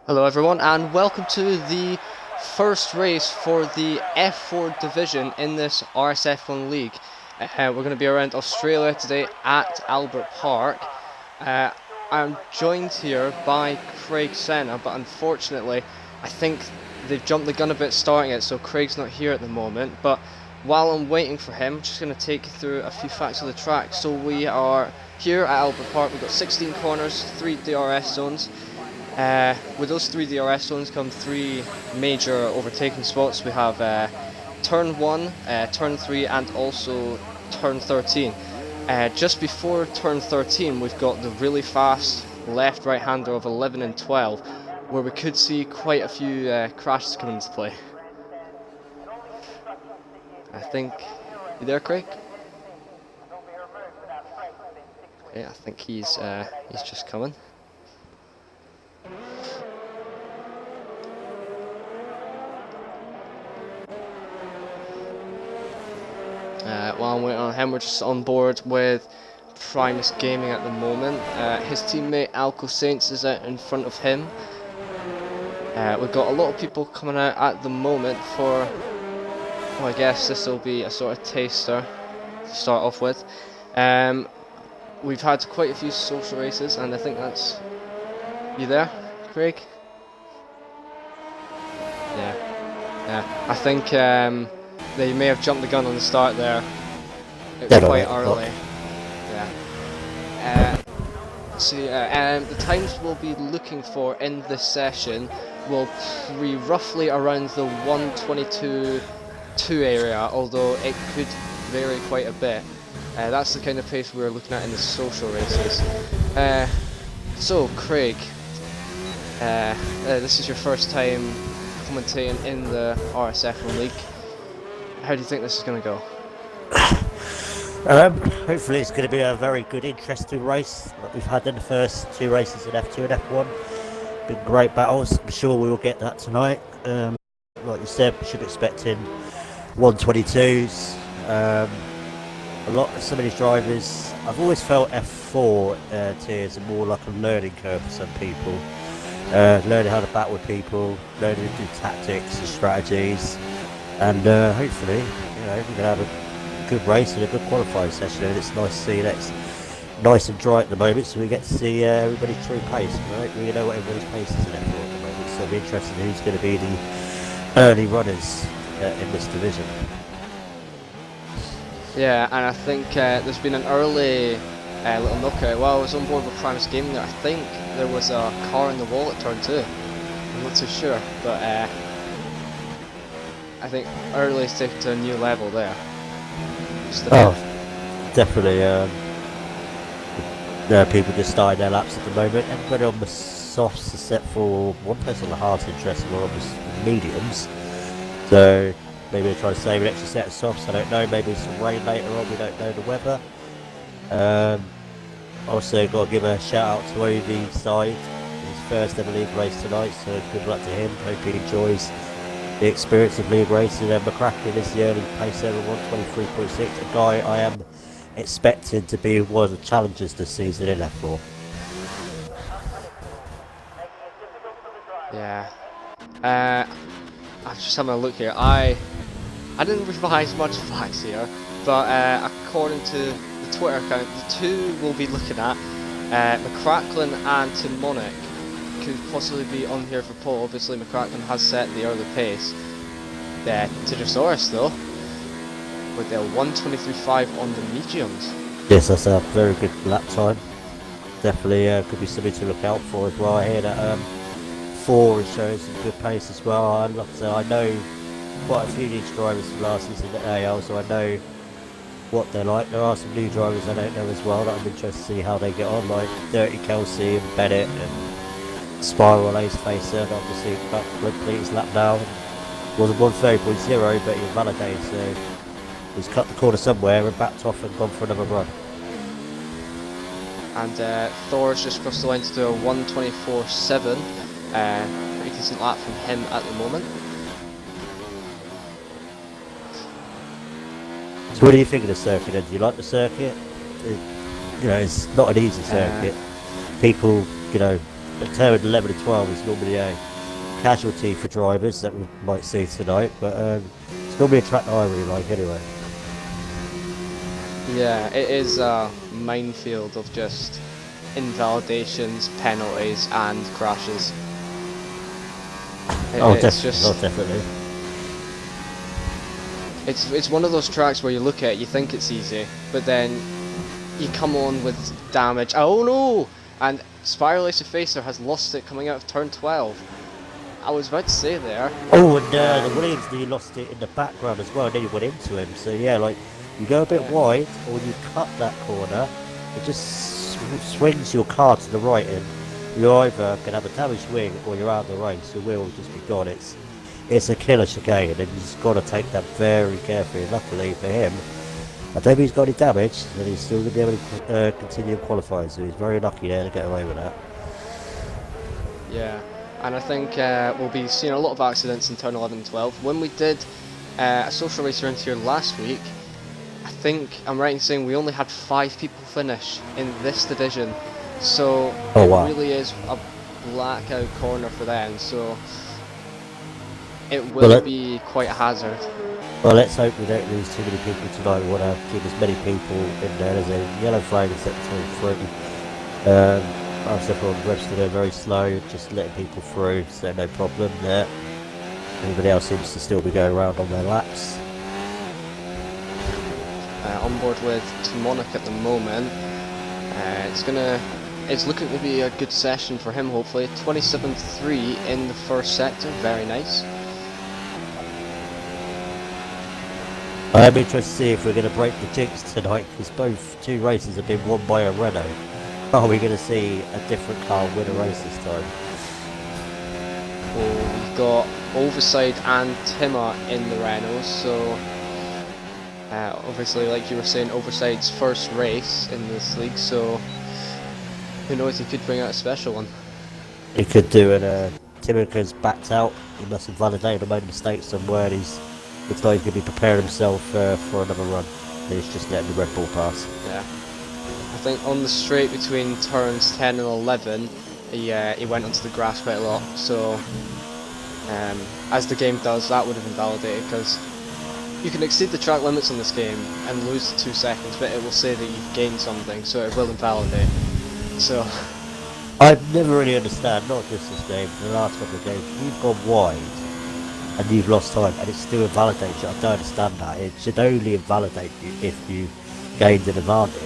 Hello everyone and welcome to the first race for the F4 division in this RSF1 league. We're going to be around Australia today at Albert Park. I'm joined here by Craig Senna, but unfortunately I think they've jumped the gun a bit starting it, so Craig's not here at the moment. But while I'm waiting for him, I'm just going to take you through a few facts of the track. So we are here at Albert Park. We've got 16 corners, 3 DRS zones. With those 3 DRS zones come 3 major overtaking spots. We have turn 1, turn 3 and also turn 13. Just before turn 13 we've got the really fast left-right hander of 11 and 12 where we could see quite a few crashes come into play. I think... You there, Craig? Yeah, I think he's just coming. While I'm waiting on him, we're just on board with Primus Gaming at the moment. His teammate Alco Saints is out in front of him. We've got a lot of people coming out at the moment for, well, I guess this will be a sort of taster to start off with. We've had quite a few social races, and I think that's... You there, Craig? Yeah. I think they may have jumped the gun on the start there. It was quite early. Yeah. The times we'll be looking for in this session will be roughly around the 1:22.2 area, although it could vary quite a bit. That's the kind of pace we're looking at in the social races. So, Craig, this is your first time commentating in the RSF1 League. How do you think this is going to go? Hopefully it's going to be a very good, interesting race that we've had in the first 2 races in F2 and F1. Been great battles. I'm sure we will get that tonight. Like you said, we should be expecting 122s. Some of these drivers, I've always felt F4 tiers are more like a learning curve for some people. Learning how to battle with people, learning to do tactics and strategies, and hopefully, we're going to have a good race and a good qualifying session, and it's nice to see that it's nice and dry at the moment, so we get to see everybody's true pace. Right? We know what everybody's pace is in F4 at the moment, so it'll be interesting who's going to be the early runners in this division. Yeah, and I think there's been an early little knockout. While I was on board with Primus Gaming there, I think there was a car in the wall at turn 2. I'm not too sure, but I think early's taken to a new level there. Definitely. People just starting their laps at the moment. Everybody on the softs except for one person on the hard interest were on the mediums. So maybe they're trying to save an extra set of softs. I don't know. Maybe some rain later on. We don't know the weather. Also got to give a shout out to OV side. His first ever league race tonight. So good luck to him. Hope he enjoys the experience of league racing. And McCracken is the early pace over 123.6, a guy I am expecting to be one of the challengers this season in F4. Yeah. I'm just having a look here. I didn't revise much facts here, but according to the Twitter account, the 2 we'll be looking at, McCracken and Timonic, could possibly be on here for pole. Obviously McCracken has set the early pace. Tidrosaurus though, with their 123.5 on the mediums. Yes, that's a very good lap time. Definitely could be something to look out for as well. I hear that 4 is showing some good pace as well. And like I said, I know quite a few of these drivers from last season at AL, so I know what they're like. There are some new drivers I don't know as well that I'm interested to see how they get on, like Dirty Kelsey and Bennett and Spiral Ace Facer, and obviously complete his lap down. Wasn't 130.0, but he was validated, so he's cut the corner somewhere and backed off and gone for another run. And Thor's just crossed the line to do a 124.7. Pretty decent lap from him at the moment. So what do you think of the circuit then? Do you like the circuit? It's not an easy circuit. People, But turn 11 and 12 is normally a casualty for drivers that we might see tonight, but it's normally a track that I really like anyway. Yeah, it is a minefield of just invalidations, penalties, and crashes. Definitely. It's one of those tracks where you look at it, you think it's easy, but then you come on with damage. Oh no! And Spiral Ace of Facer has lost it coming out of turn 12. I was about to say there. Oh, and the Williams, you lost it in the background as well, and then you went into him. So yeah, like you go a bit wide, or you cut that corner, it just swings your car to the right, and you either can have a damaged wing or you're out of the race. Your wheel will just be gone. It's a killer chicane, and you've got to take that very carefully. And luckily for him, I don't think he's got any damage, and he's still going to be able to continue qualifying. So he's very lucky there to get away with that. Yeah. And I think we'll be seeing a lot of accidents in turn 11 and 12. When we did a social race around here last week, I think I'm right in saying we only had 5 people finish in this division. So it really is a blackout corner for them. So it will be quite a hazard. Well, let's hope we don't lose too many people tonight. We want to keep as many people in there. There's a yellow flag in sector 3. RSF1 registered there very slow, just letting people through, so no problem there. Everybody else seems to still be going around on their laps. On board with Timonic at the moment. It's looking to be a good session for him, hopefully. 27.3 in the first sector, very nice. I'm interested to see if we're going to break the jinx tonight, because two races have been won by a Renault. Are we going to see a different car win a race this time? Well, we've got Overside and Timmer in the Renaults, so obviously, like you were saying, Overside's first race in this league, so who knows, he could bring out a special one. He could do, and Timmer's backed out. He must have validated or made a mistake somewhere, and looks like he's going to be preparing himself for another run. He's just letting the Red Bull pass. Yeah. I think on the straight between turns 10 and 11, he went onto the grass quite a lot, so as the game does, that would have invalidated, because you can exceed the track limits on this game and lose 2 seconds, but it will say that you've gained something, so it will invalidate. So I've never really understand, not just this game, but the last couple of games, you've gone wide and you've lost time and it still invalidates you. I don't understand that. It should only invalidate you if you gained an advantage.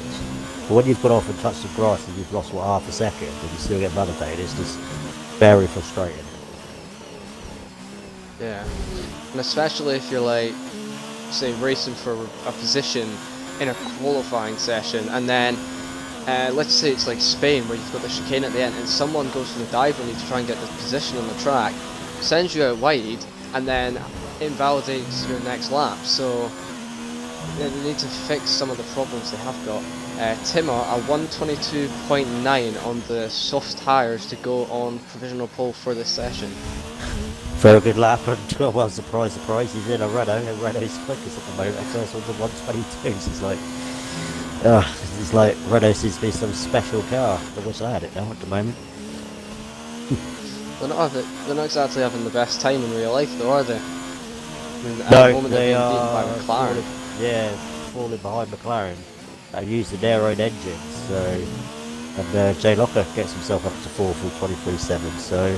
But when you've gone off and touched the grass and you've lost, half a second and you still get validated, it's just very frustrating. Yeah, and especially if you're like, say, racing for a position in a qualifying session, and then let's say it's like Spain where you've got the chicane at the end and someone goes for the dive on you to try and get the position on the track, sends you out wide, and then invalidates your next lap. So they need to fix some of the problems they have got. Timmer, a 122.9 on the soft tyres to go on provisional pole for this session. Very good lap, and well, surprise, he's in a Renault, and Renault's quickest at the moment. The first one's a 122, so it's like Renault seems to be some special car. I wish I had it now at the moment. They're not exactly having the best time in real life, though, are they? I mean, at the moment they they're being are beaten by McLaren. falling behind McLaren. They use their own engines, so and Jay Locker gets himself up to 4th with 23.7. So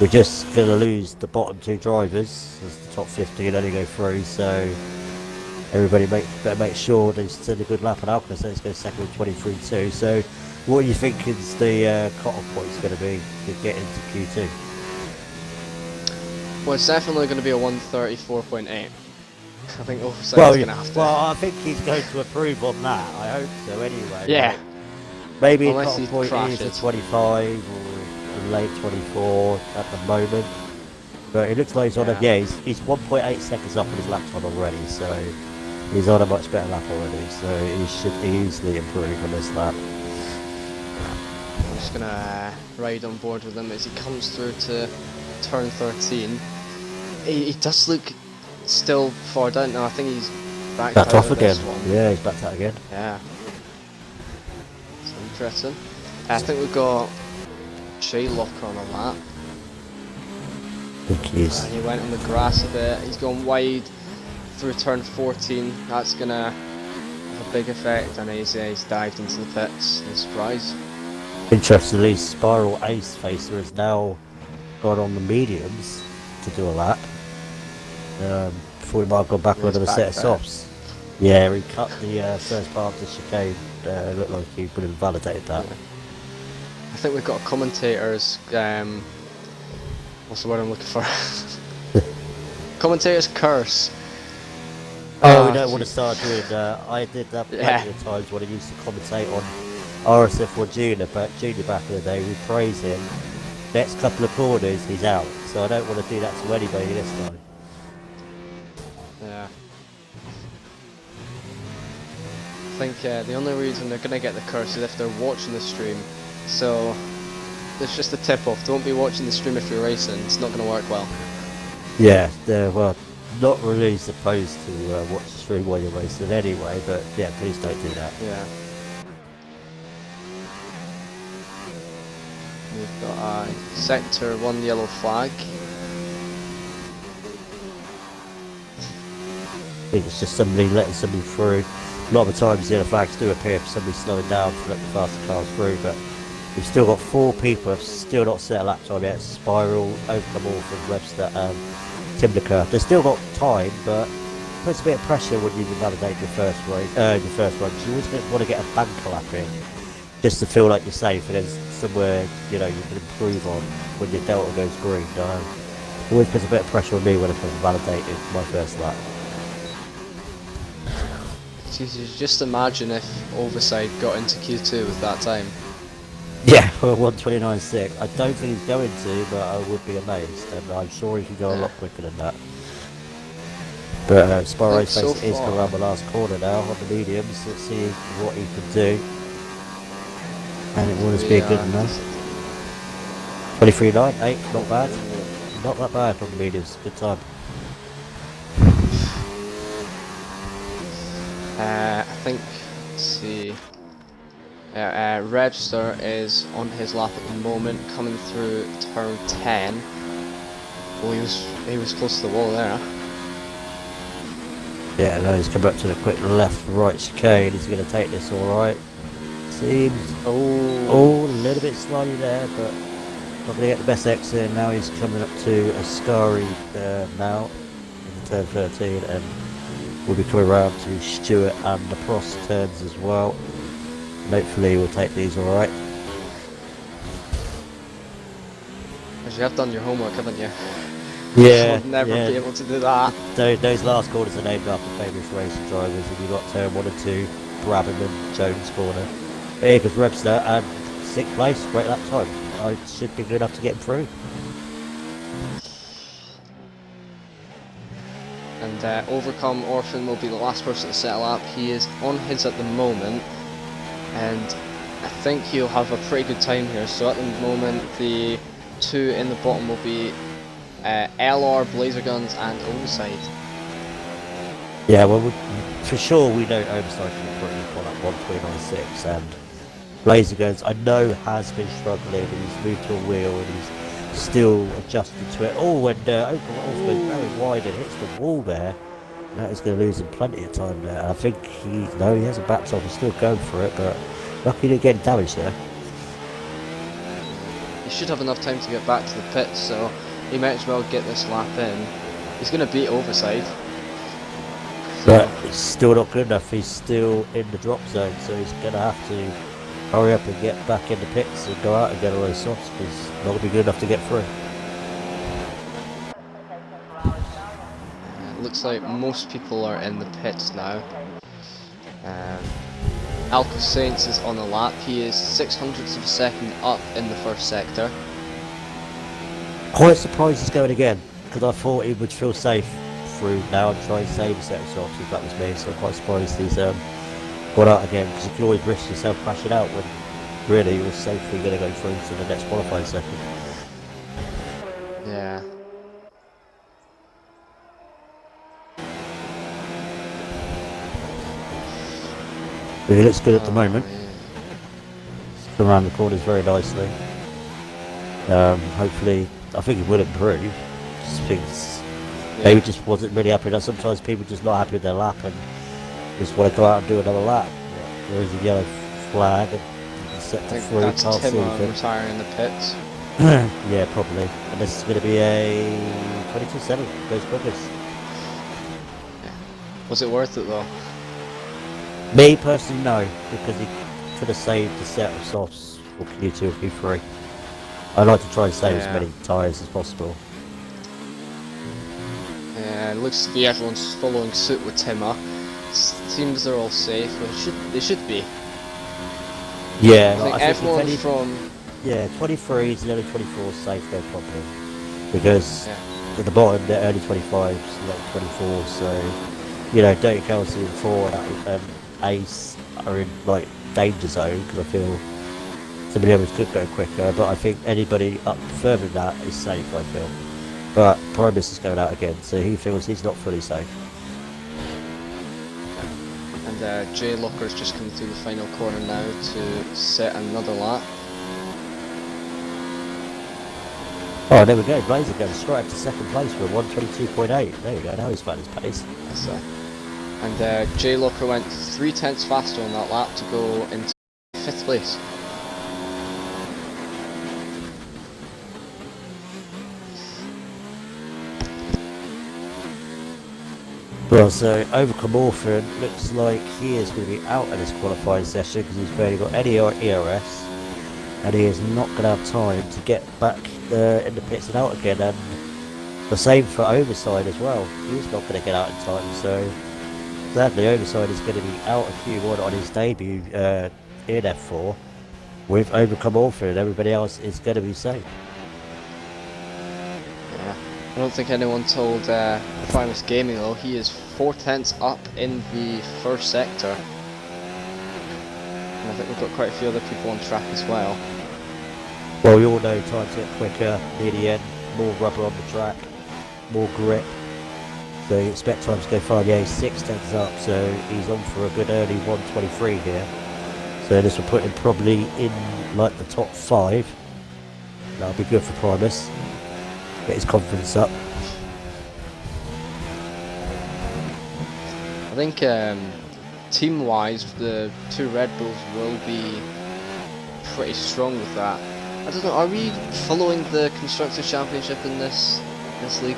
we're just going to lose the bottom 2 drivers as the top 15 only go through. So everybody better make sure they send a good lap on Alcon, so let's go second with 23.2. So what do you think is the cut-off point's going to be to get into Q2? Well, it's definitely going to be a 134.8. I think Overside's going to have to. Well, I think he's going to improve on that. I hope so anyway. Yeah. Right? Maybe unless a cut-off point is a 25 or a late 24 at the moment. But it looks like he's on he's 1.8 seconds up on his lap time already, so he's on a much better lap already, so he should easily improve on this lap. I'm just going to ride on board with him as he comes through to turn 13. He does look still far down now. I think he's backed out off of again. This one. Yeah, he's backed out again. Yeah. It's interesting. I think we've got J-locker on a lap. I think he's... And he went on the grass a bit. He's gone wide through turn 14. That's gonna have a big effect, and he's dived into the pits. No surprise. Interestingly, Spiral Ace Facer has now gone on the mediums to do a lap. Before he might have gone back Yeah, onto the he's set of back there. softs. Yeah, he cut the first part of the chicane. Looked like he would have validated that. Yeah. I think we've got commentators. What's the word I'm looking for? Commentators curse. Oh, we don't want to start doing that. I did that plenty Yeah. of times when I used to commentate on RSF1 Junior back in the day. We praise him. Next couple of corners, he's out. So I don't want to do that to anybody this time. Yeah. I think the only reason they're gonna get the curse is if they're watching the stream. So it's just a tip off. Don't be watching the stream if you're racing. It's not gonna work well. Yeah, well, not really supposed to watch the stream while you're racing anyway, but yeah, please don't do that. Yeah. We've got a sector 1 yellow flag. I think it's just somebody letting somebody through. A lot of the times the yellow flags do appear for somebody slowing down to let the faster cars through, but we've still got 4 people who have still not set a lap time yet. Spiral, Overcome All from Webster and Timnicker. They've still got time, but it puts a bit of pressure when you validate your first run. You always want to get a banker lap in, just to feel like you're safe, and there's somewhere you can improve on when your delta goes green. It always puts a bit of pressure on me when it comes to validating my first lap. Jesus, just imagine if Overside got into Q2 with that time. Yeah, 1:29.6. I don't think he's going to, but I would be amazed, and I'm sure he can go a lot quicker than that. But Spiral Ace So is going around the last corner now on the mediums. Let's see what he can do. And it will just be good enough. 23.98, not bad. Not that bad on the mediums, good time. I think, let's see. Register is on his lap at the moment, coming through turn 10. Oh, he was close to the wall there. Yeah, no, he's come up to the quick left-right chicane. He's going to take this all right. Seems a little bit slimy there, but not going to get the best exit. Now he's coming up to Ascari now in turn 13, and we'll be coming around to Stewart and the Prost turns as well. And hopefully we'll take these all right. Because you have done your homework, haven't you? Yeah, I'll never be able to do that. Those last corners are named after famous racing drivers, and you've got turn 1 and 2, Brabham and Jones corner. Here goes Webster and 6th place, great lap time. I should be good enough to get him through. And Overcome Orphan will be the last person to set a lap. He is on his at the moment, and I think he'll have a pretty good time here. So at the moment, the 2 in the bottom will be LR, Blazer Guns, and Overside. Yeah, well, for sure we know Overside can be pretty on at 1:29.6, and Blazer Guns I know has been struggling, and he's moved to a wheel and he's still adjusting to it. Oh, and Overcome goes very wide and hits the wall there. That is going to lose him plenty of time there. I think he hasn't backed off, he's still going for it, but lucky he didn't get damaged there. He should have enough time to get back to the pits, so he might as well get this lap in. He's going to beat Overside. But it's still not good enough, he's still in the drop zone, so he's going to have to hurry up and get back in the pits and go out and get all those softs, because it's not going to be good enough to get through. Looks like most people are in the pits now. Alco Saints is on the lap. He is 600ths of a second up in the first sector. Quite surprised he's going again, because I thought he would feel safe through now and try and save a set of softs if that was me, so I'm quite surprised he's got out again, because you can always risk yourself crashing out when really you're safely going to go through to the next qualifying second. Yeah. But he looks good at the moment. He's come around the corners very nicely. Hopefully, I think it will improve. Just think Yeah. maybe just wasn't really happy. Now sometimes people just not happy with their lap and just want to go out and do another lap. There is a yellow flag and you can set I the think through, that's can't see Tim anything. retiring in the pits. Yeah, probably. And this is going to be a 22-7 goes quickest. Was it worth it though? Me personally, no, because he could have saved the set of softs for Q2 or Q3. I like to try and save as many tyres as possible. Yeah, it looks to be everyone's following suit with Timmer. Seems they're all safe, but they should be. Yeah, I think everyone from 23s and early 24s safe, no problem. Because at the bottom, the early 25s, late 24s, so you know, Dirty Kelsey and Ford and Ace are in like danger zone because I feel somebody else could go quicker, but I think anybody up further than that is safe, I feel. But Primus is going out again, so he feels he's not fully safe. And Jay Locker's just coming through the final corner now to set another lap. Oh, there we go. Blazer goes straight up to second place for 122.8. There you go. Now he's found his pace. Yes, and Jay Locker went 0.3 faster on that lap to go into 5th place. Well, so Overcome Orphan looks like he is going to be out of this qualifying session because he's barely got any ERS and he is not going to have time to get back in the pits and out again. And the same for Overside as well. He's not going to get out in time, so sadly Overside is going to be out of Q1 on his debut in F4 with Overcome Orphan, and everybody else is going to be safe. I don't think anyone told Primus Gaming though, he is 0.4 up in the first sector. And I think we've got quite a few other people on track as well. Well, we all know times get quicker near the end, more rubber on the track, more grip. So you expect time to go far. Yeah, he's 0.6 up, so he's on for a good early 123 here. So this will put him probably in like the top 5. That'll be good for Primus. Get his confidence up. I think team-wise, the 2 Red Bulls will be pretty strong with that. I don't know, are we following the Constructors' Championship in this league?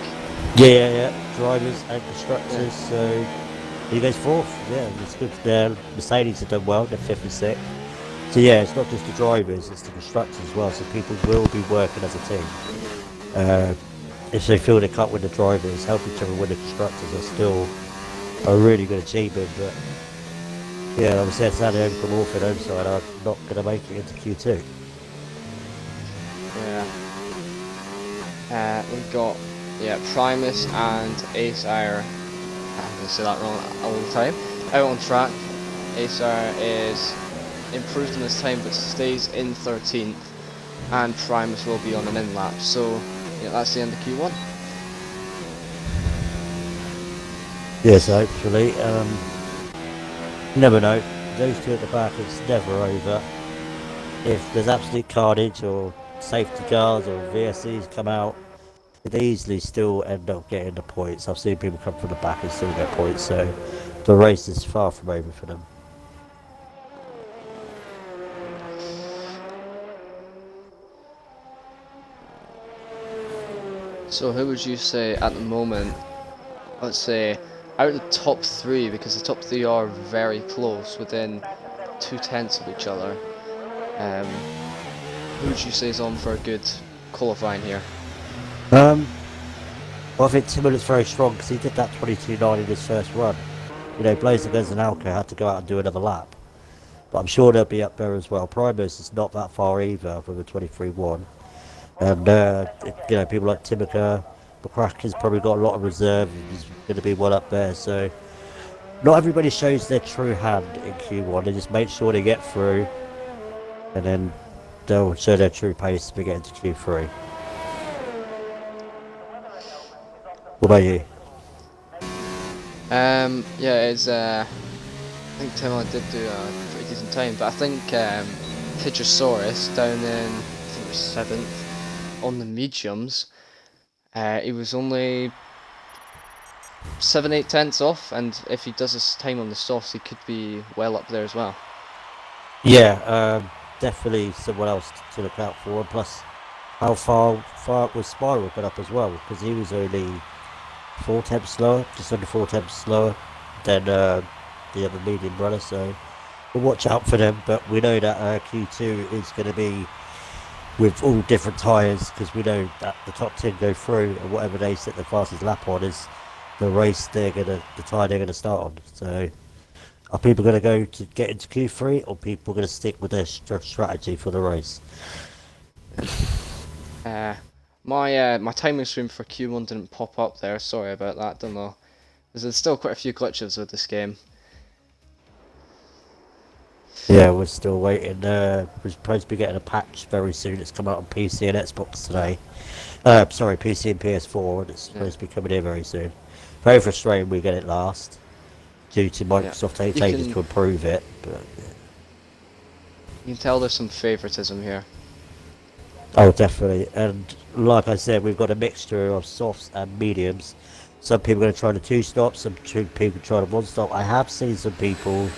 Yeah. Drivers and constructors, so he goes 4th. Yeah, it's good. Mercedes have done well, they're 5th and 6th. So yeah, it's not just the drivers, it's the constructors as well, so people will be working as a team. If they feel they can't win the drivers, help each other win the constructors are still a really good achievement. But yeah, like I said, sadly, Overcome Orphan Overside are not going to make it into Q2. Yeah. We've got Primus and Ace are, I'm going to say that wrong all the time, out on track. Ace is improved in his time but stays in 13th, and Primus will be on an in lap. So yeah, that's the end of Q1. Yes, hopefully. Never know. Those two at the back, it's never over. If there's absolute carnage or safety cars or VSCs come out, they easily still end up getting the points. I've seen people come from the back and still get points, so the race is far from over for them. So who would you say at the moment, let's say, out of the top 3, because the top 3 are very close, within 0.2 of each other, who would you say is on for a good qualifying here? Well, I think Timmer is very strong because he did that 22.9 in his first run. You know, Blazer Guns and Alco had to go out and do another lap. But I'm sure they'll be up there as well. Primus is not that far either with a 23.1. And, you know, people like Timika, McCracken's probably got a lot of reserve. He's going to be well up there. So, not everybody shows their true hand in Q1. They just make sure they get through. And then they'll show their true pace as we get into Q3. What about you? Yeah, it's I think Tim did do a pretty decent time, but I think Tidrosaurus down in, I think it was 7th, on the mediums, he was only 7-8 tenths off, and if he does his time on the softs, he could be well up there as well. Yeah, definitely someone else to look out for. And plus, how far was Spiral got up as well, because he was only 4 tenths slower, just under 4 tenths slower than the other medium runner. So we'll watch out for them. But we know that Q2 is going to be with all different tyres, because we know that the top 10 go through, and whatever they set the fastest lap on is the race the tyre they're gonna start on. So are people gonna go to get into Q3, or people gonna stick with their strategy for the race? My timing stream for Q1 didn't pop up there. Sorry about that. Don't know. There's still quite a few glitches with this game. Yeah, we're still waiting. We're supposed to be getting a patch very soon. It's come out on PC and Xbox today. Sorry, PC and PS4, and it's supposed to be coming in very soon. Very frustrating we get it last, due to Microsoft taking to improve it. But you can tell there's some favoritism here. Oh, definitely. And like I said, we've got a mixture of softs and mediums. Some people are going to try the 2-stop, some people try the 1-stop. I have seen some people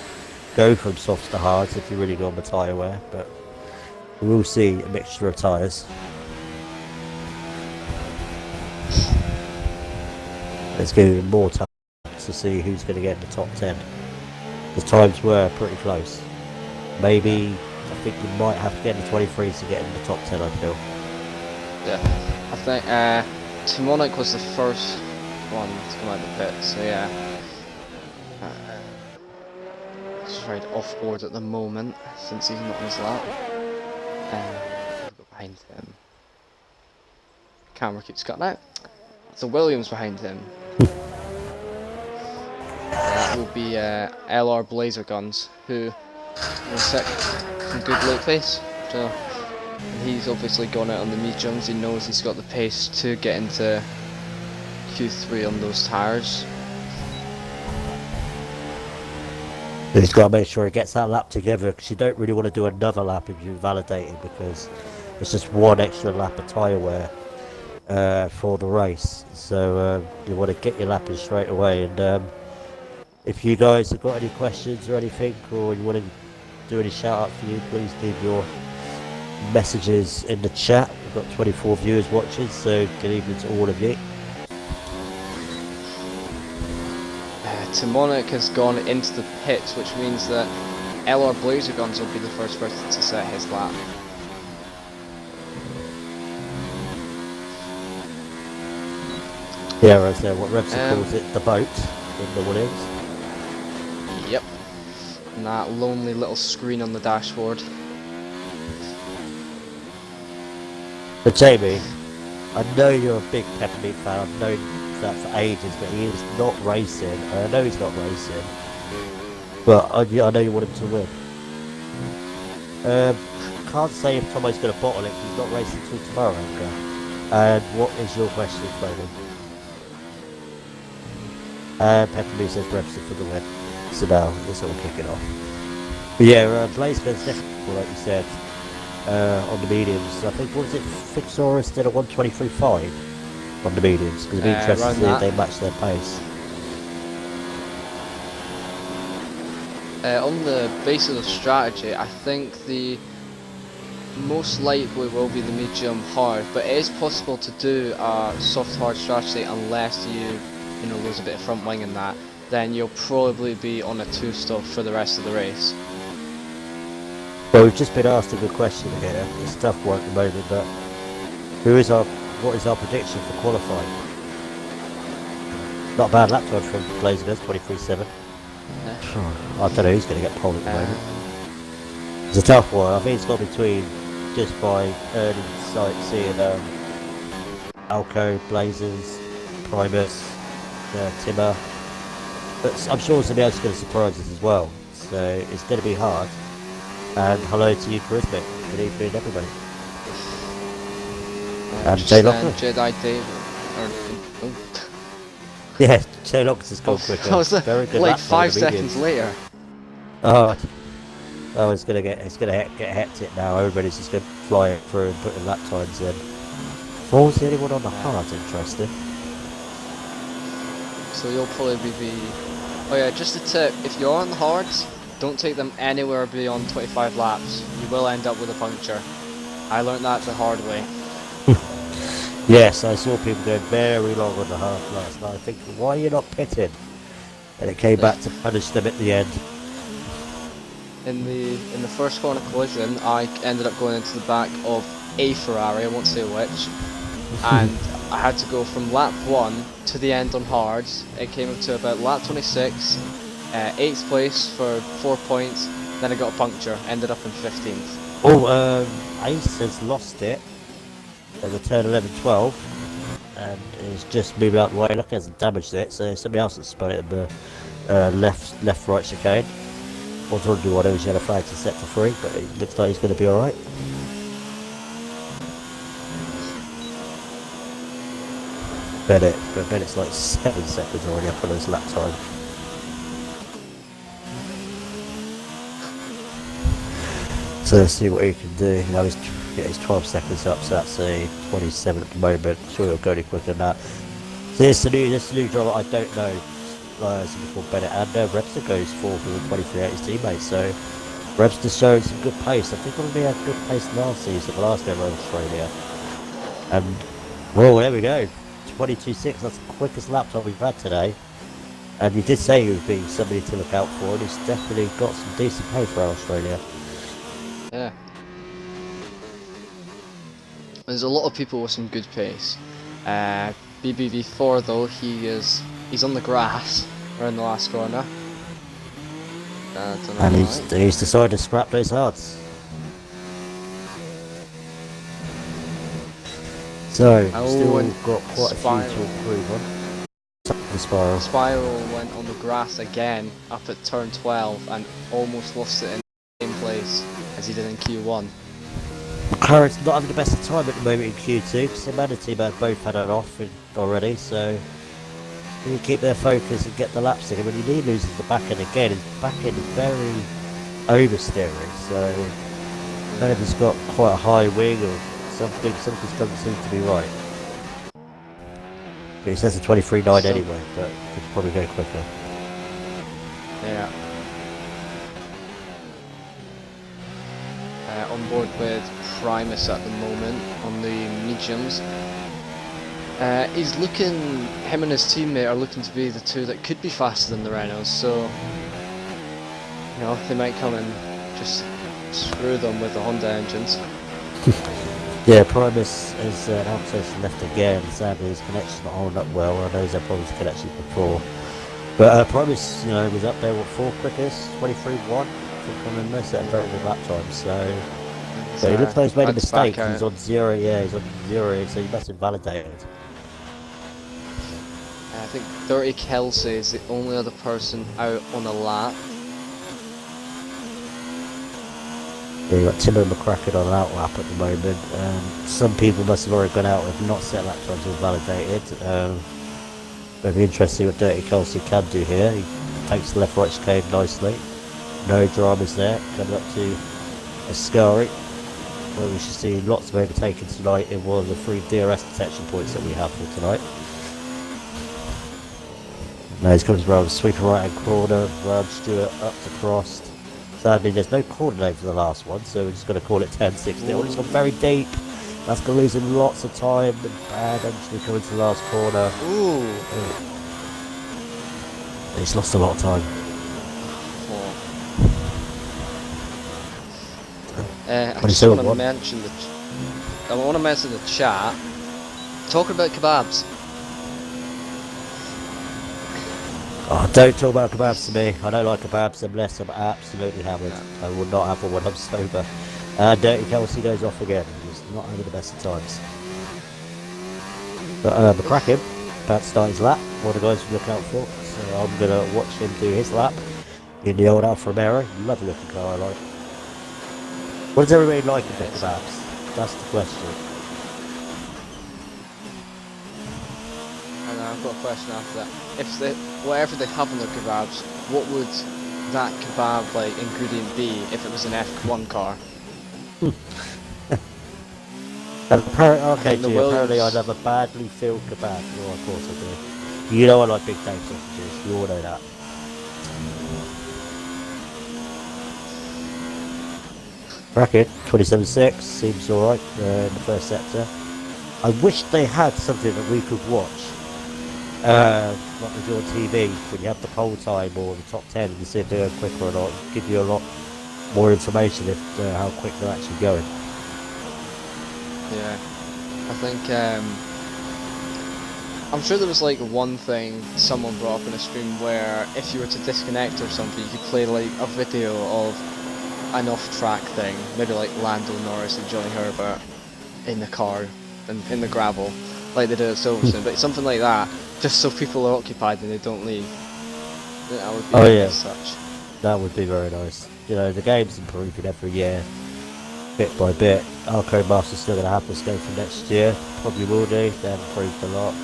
go from softs to hards if you really go on the tyre wear, but we'll see a mixture of tyres. Let's give it more time to see who's going to get in the top 10. The times were pretty close. Maybe, I think you might have to get in the 23s to get in the top 10, I feel. Yeah, I think Timonic was the first one to come out of the pit, so yeah. He's right off board at the moment, since he's not on his lap. We'll go behind him. Camera keeps cutting out. So Williams behind him. That will be LR Blazer Guns, who will set some good late pace. So he's obviously gone out on the mediums. He knows he's got the pace to get into Q3 on those tyres. He's got to make sure he gets that lap together, because you don't really want to do another lap if you're validating, because it's just one extra lap of tyre wear for the race. So you want to get your lap in straight away. And if you guys have got any questions or anything, or you want to do any shout out for you, please leave your messages in the chat. We've got 24 viewers watching, so good evening to all of you. Timonic has gone into the pits, which means that LR Blazer Guns will be the first person to set his lap. Yeah, as what Revson calls it, the boat in the Williams. Yep. And that lonely little screen on the dashboard. But Jamie, I know you're a big Peppermeat fan. I've known that for ages, but he is not racing. I know he's not racing, but I know you want him to win. Can't say if Tomo's going to bottle it. He's not racing till tomorrow, Edgar. And what is your question, Roman? Peppermeat says Repson for the win. So now let's all kick it off. But yeah, Blazeman's definitely, like you said, on the mediums. I think, what was it, Fixorus did a 123.5 on the mediums, because it'd be interesting to see if they match their pace. On the basis of strategy, I think the most likely will be the medium hard, but it is possible to do a soft hard strategy unless you know, lose a bit of front wing in that. Then you'll probably be on a 2-stop for the rest of the race. Well, we've just been asked a good question here. It's a tough one at the moment, but what is our prediction for qualifying? Not a bad lap time from Blazer Guns, 23.7. Yeah. I don't know who's going to get pole at the moment. It's a tough one. I think it's got between, just by early sight, seeing Alco, Blazers, Primus, Timmer. But I'm sure somebody else is going to surprise us as well. So it's going to be hard. And hello to you, Charismatic. Good evening, everybody. And Jay Locker. Jedi Dave. Yeah, Jay Locker's has gone quicker. Very good. Like 5 seconds later. Oh, it's gonna get hectic now. Everybody's just gonna fly it through and put in lap times in. What was the only one on the hard? Interesting. So you'll probably be... Oh yeah, just a tip, if you're on the hards, don't take them anywhere beyond 25 laps. You will end up with a puncture. I learned that the hard way. Yes, I saw people going very long on the half last night, thinking, why are you not pitting? And it came back to punish them at the end. In the first corner collision, I ended up going into the back of a Ferrari, I won't say which, and I had to go from lap 1 to the end on hards. It came up to about lap 26, 8th place for 4 points, then I got a puncture, ended up in 15th. Oh, Ace has lost it at the turn 11-12, and is just moving out the way. Look, he hasn't damaged it, so somebody else has spun it at the left-right chicane. I was wondering why those yellow flags are set to 3, but it looks like he's going to be alright. Bennett's like 7 seconds already up on his lap time. So let's see what he can do. Now he's 12 seconds up, so that's a 27 at the moment. Sure he'll go any quicker than that. So this is a new driver I don't know. Before Bennett, and Webster goes forward with a 23 out his teammates. So Webster showing some good pace. I think probably had good pace last season, the last game around Australia. And well, there we go. 22.6. That's the quickest lap time we've had today. And you did say he would be somebody to look out for, and he's definitely got some decent pace for Australia. Yeah. There's a lot of people with some good pace. BBV4 though, he's on the grass around the last corner. And he's decided to scrap those hards. So, still got quite a few to improve on. The Spiral went on the grass again up at turn 12 and almost lost it in the same place as he did in Q1. McLaren's not having the best of time at the moment in Q2 because the Man and team have both had it off already, so you keep their focus and get the laps in. When you need loses the back end again, his back end is very oversteering, so maybe he's got quite a high wing or something doesn't seem to be right. But he says a 23.9 anyway, but he could probably go quicker. Yeah. On board with Primus at the moment on the mediums. Him and his teammate are looking to be the two that could be faster than the Renaults, so you know, they might come and just screw them with the Honda engines. Yeah, Primus has an outstation left again. Sadly, his connection's not holding up well. I know he's had problems with connections before. But Primus, you know, was up there with 4 quickest, 23.1. I remember most of that very good lap time, so he looks like he's made a mistake. He's on 0, yeah, he's on 0, so he must have validated. I think Dirty Kelsey is the only other person out on a lap. Yeah, you've got Timber McCracken on an out lap at the moment. Some people must have already gone out and not set lap times or validated. It'll be interesting what Dirty Kelsey can do here. He takes the left-right chicane nicely. No dramas there. Coming up to Ascari, where we should see lots of overtaking tonight in one of the 3 DRS detection points that we have for tonight. Now he's coming around the sweeping right hand corner, around Stewart up to Crossed. Sadly there's no corner name for the last one, so we're just going to call it 10-60. It's gone very deep. That's going to lose him lots of time, and bad actually coming to the last corner. Ooh. He's lost a lot of time. I just want to mention the chat. Talking about kebabs. Oh, don't talk about kebabs to me. I don't like kebabs unless I'm absolutely hammered. I will not have one when I'm sober. Dirty Kelsey goes off again. He's not having the best of times. But McCracken, about to start his lap. One of the guys to look out for. So I'm going to watch him do his lap in the old Alfa Romero. Lovely looking car, I like. What does everybody like about kebabs? That's the question. And I've got a question after that. Whatever they have on their kebabs, what would that kebab like ingredient be if it was an F1 car? And apparently, okay, think the gee, apparently I Williams. never badly feel kebab. Oh, of course I do. You know I like big Dave sausages. You all know that. Bracket 27-6 seems alright in the first sector. I wish they had something that we could watch, like they do on TV, when you have the poll time or the top 10 and you see if they're quicker or not. Give you a lot more information if how quick they're actually going. Yeah, I think I'm sure there was like one thing someone brought up in a stream where if you were to disconnect or something, you could play like a video of an off-track thing, maybe like Lando Norris and Johnny Herbert in the car and in the gravel, like they did at Silverstone, but something like that, just so people are occupied and they don't leave. That would be Oh as such. that would be very nice. You know, the game's improving every year, bit by bit. Arcade Master's still going to have this game for next year. Probably will do. They've improved a lot.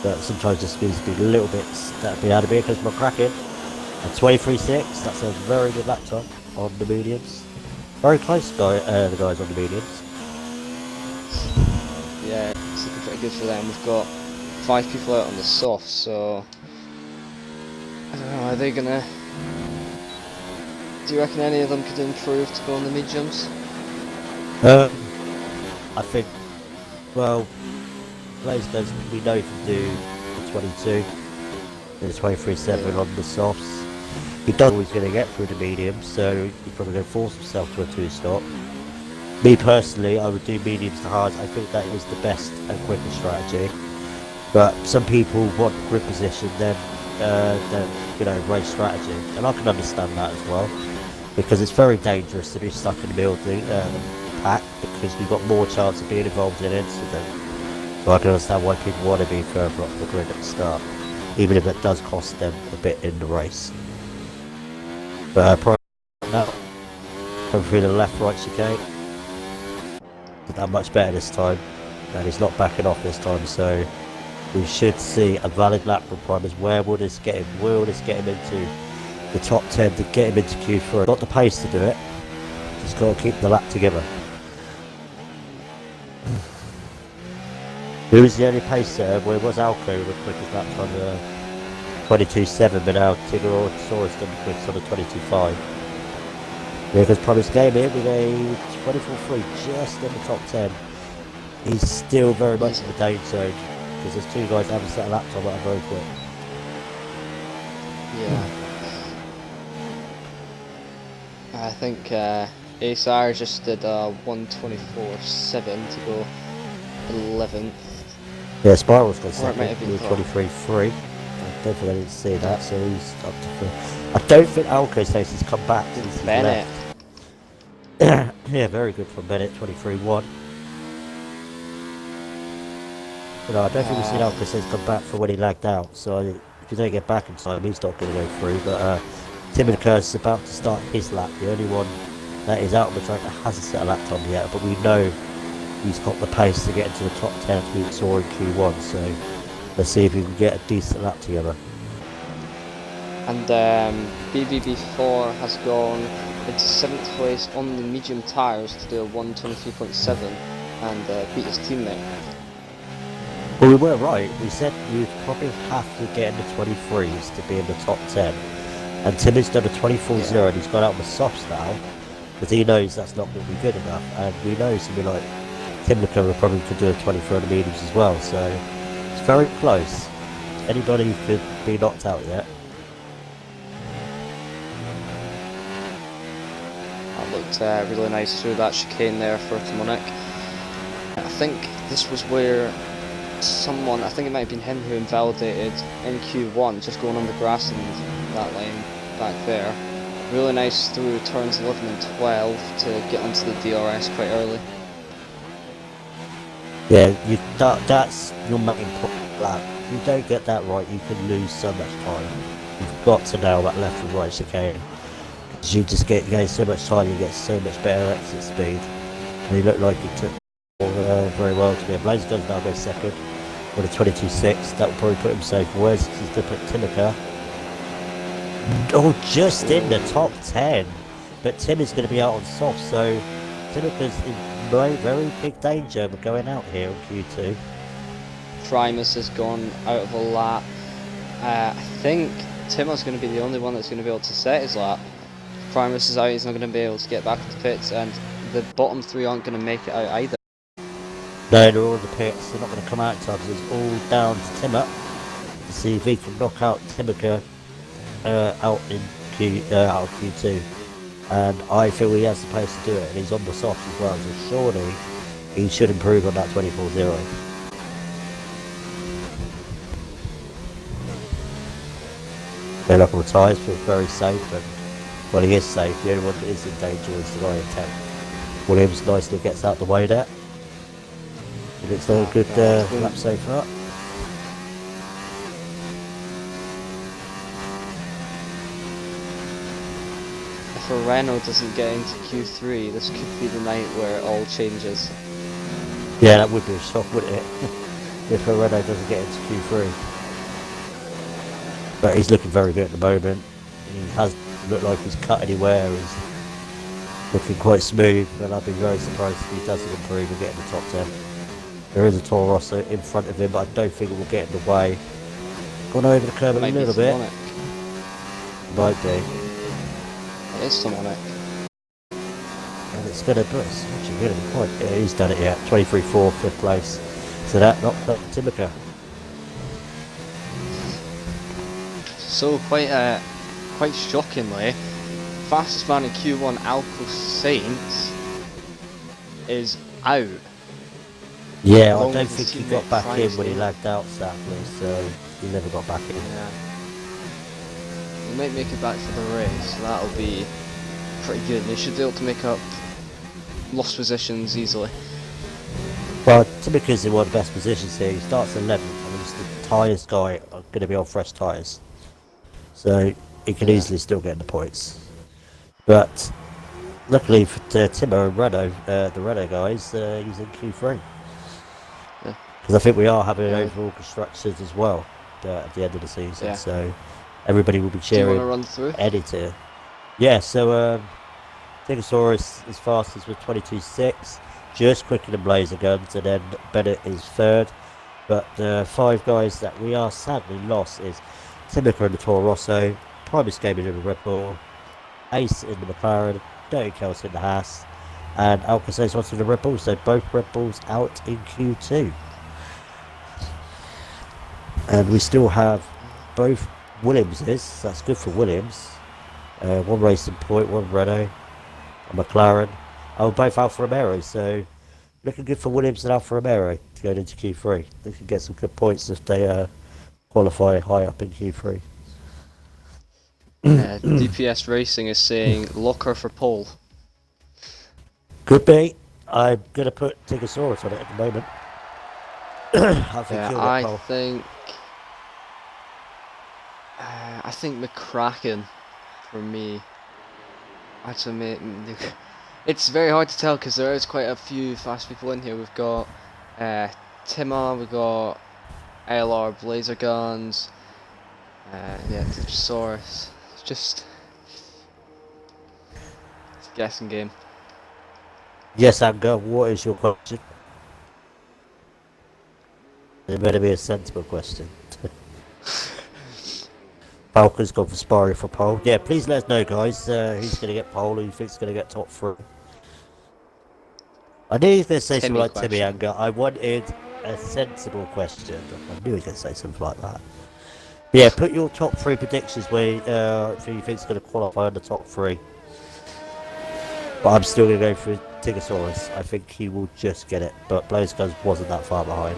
But sometimes just needs to be a little bit that'd be out of me because McCracken at 23.6, that's a very good laptop on the mediums. Very close the guys on the mediums. Yeah, it's looking pretty good for them. We've got 5 people out on the soft, so I don't know, are they gonna... Do you reckon any of them could improve to go on the mediums? I think, well, Blaze does, we know he can do the 22, the 23.7 on the softs. He does always going to get through the mediums, so he's probably going to force himself to a 2-stop. Me personally, I would do mediums to hards. I think that is the best and quickest strategy. But some people want grip position, then you know, race strategy, and I can understand that as well, because it's very dangerous to be stuck in the middle of the pack because you've got more chance of being involved in an incident. So I can understand why people want to be further up the grid at the start, even if it does cost them a bit in the race. But probably now, coming through the left-right chicane, did that much better this time, and he's not backing off this time, so we should see a valid lap for Primus. Where will this get him? Will this get him into the top 10 to get him into Q3? Got the pace to do it, just got to keep the lap together. Who was the only pace setter? Well, it was Alco with the quickest lap on the 22.7, but now Tigger Saurus done the quickest on the 22.5. Yeah, because Primus came in with a 24.3 just in the top 10. He's still very much in the danger zone because there's 2 guys that haven't set a lap time that are very quick. Yeah. I think ASR just did a 124.7 to go 11th. Yeah, Spiral's got Or it second might have been with Thor. 23.3. I don't think I didn't see that, so he's up to 3. I don't think Alco's face has come back since he's Bennett. left. Yeah, very good from Bennett, 23.1. You know, I don't think we've seen Alco's face come back from when he lagged out, so if you don't get back in time, he's not going to go through. But Tim Curse is about to start his lap, the only one that is out on the track that hasn't set a lap time yet, but we know he's got the pace to get into the top 10 as we saw in Q1, so let's see if we can get a decent lap together. And BBB4 has gone into 7th place on the medium tyres to do a 123.7 and beat his teammate. Well, we were right. We said you'd probably have to get in the 23s to be in the top 10. And Tim has done a 24.0 and he's gone out on the softs now because he knows that's not going to be good enough. And we know somebody like Tim McCullough probably could do a 24 on the mediums as well. So it's very close. Anybody could be knocked out yet. That looked really nice through that chicane there for Timonek. I think this was where someone, I think it might have been him who invalidated in Q1, just going on the grass in that lane back there. Really nice through turns 11 and 12 to get onto the DRS quite early. Yeah, that's your main problem. If you don't get that right, you can lose so much time. You've got to nail that left and right chicane. Because you just gain so much time, you get so much better exit speed. And he looked like he took very well to be. Blaze does now go second with a 22.6. That will probably put him safe. Where's he's going to put Timika? Oh, just in the top 10. But Tim is going to be out on soft, so Timika's very big danger of going out here in Q2. Primus has gone out of a lap. I think Timo's going to be the only one that's going to be able to set his lap. Primus is out, he's not going to be able to get back into pits, and the bottom three aren't going to make it out either. No, they're all in the pits, they're not going to come out in time because it's all down to Timmer to see if he can knock out Timber out in out of Q2. And I feel he has the pace to do it, and he's on the softs as well, so surely he should improve on that 24-0. They look on the tyres, feels very safe, and well, he is safe. The only one that is in danger is the guy in 10th. Williams nicely gets out the way there. It looks like a good lap so far. If a Renault doesn't get into Q3, this could be the night where it all changes. Yeah, that would be a shock, wouldn't it? If a Renault doesn't get into Q3. But he's looking very good at the moment. He has looked like he's cut anywhere. He's looking quite smooth, and I'd be very surprised if he doesn't improve and get in the top 10. There is a Toro Rosso in front of him, but I don't think it will get in the way. Gone over the curb a little bit. Might be. It is Simonic. And it's going to boost. Actually, really quite. Yeah, he's done it yet. 23-4, 5th place. So that knocked up Timber. So quite shockingly, fastest man in Q1, Alco Saints, is out. Yeah, I don't think he got back in when he lagged out, sadly, so he never got back in. Yeah. He might make it back for the race, so that'll be pretty good. They should be able to make up lost positions easily. Well, Timothy's in one of the best positions here. He starts 11th, and he's the tyres guy, going to be on fresh tyres. So he can easily still get the points. But luckily for Timo and Renault, the Renault guys, he's in Q3. Because I think we are having overall constructors as well at the end of the season. So everybody will be cheering. Do you want to run through? Eddie to. Yeah, so Tigosaurus is fastest with 22.6, just quicker than Blazer Guns, and then Bennett is 3rd. But the 5 guys that we are sadly lost is Timica in the Toro Rosso, Primus Gaming in the Red Bull, Ace in the McLaren, Dirty Kelsey in the Haas, and Alcace's onto the Red Bull. So both Red Bulls out in Q2. And we still have both Williamses, that's good for Williams. One racing point, one Renault, a McLaren. Oh, both Alfa Romeo, so looking good for Williams and Alfa Romeo to go into Q3. They can get some good points if they qualify high up in Q3. DPS Racing is saying Locker for pole. Could be. I'm going to put Tigosaurus on it at the moment. I think McCracken for me. Actually, it's very hard to tell because there is quite a few fast people in here. We've got Timmer, we've got LR Blazer Guns, Tigosaurus. It's just it's a guessing game. Yes, Anger, what is your question? It better be a sensible question. Falcon's gone for sparring for pole. Yeah, please let us know, guys. Who's going to get pole? Who thinks going to get top 3? I knew he was going to say something like Timmy Anger. I wanted a sensible question. I knew he was going to say something like that. Yeah, put your top 3 predictions where who you think's going to qualify on the top 3. But I'm still going to go for Tigosaurus. I think he will just get it. But Blaze Guns wasn't that far behind.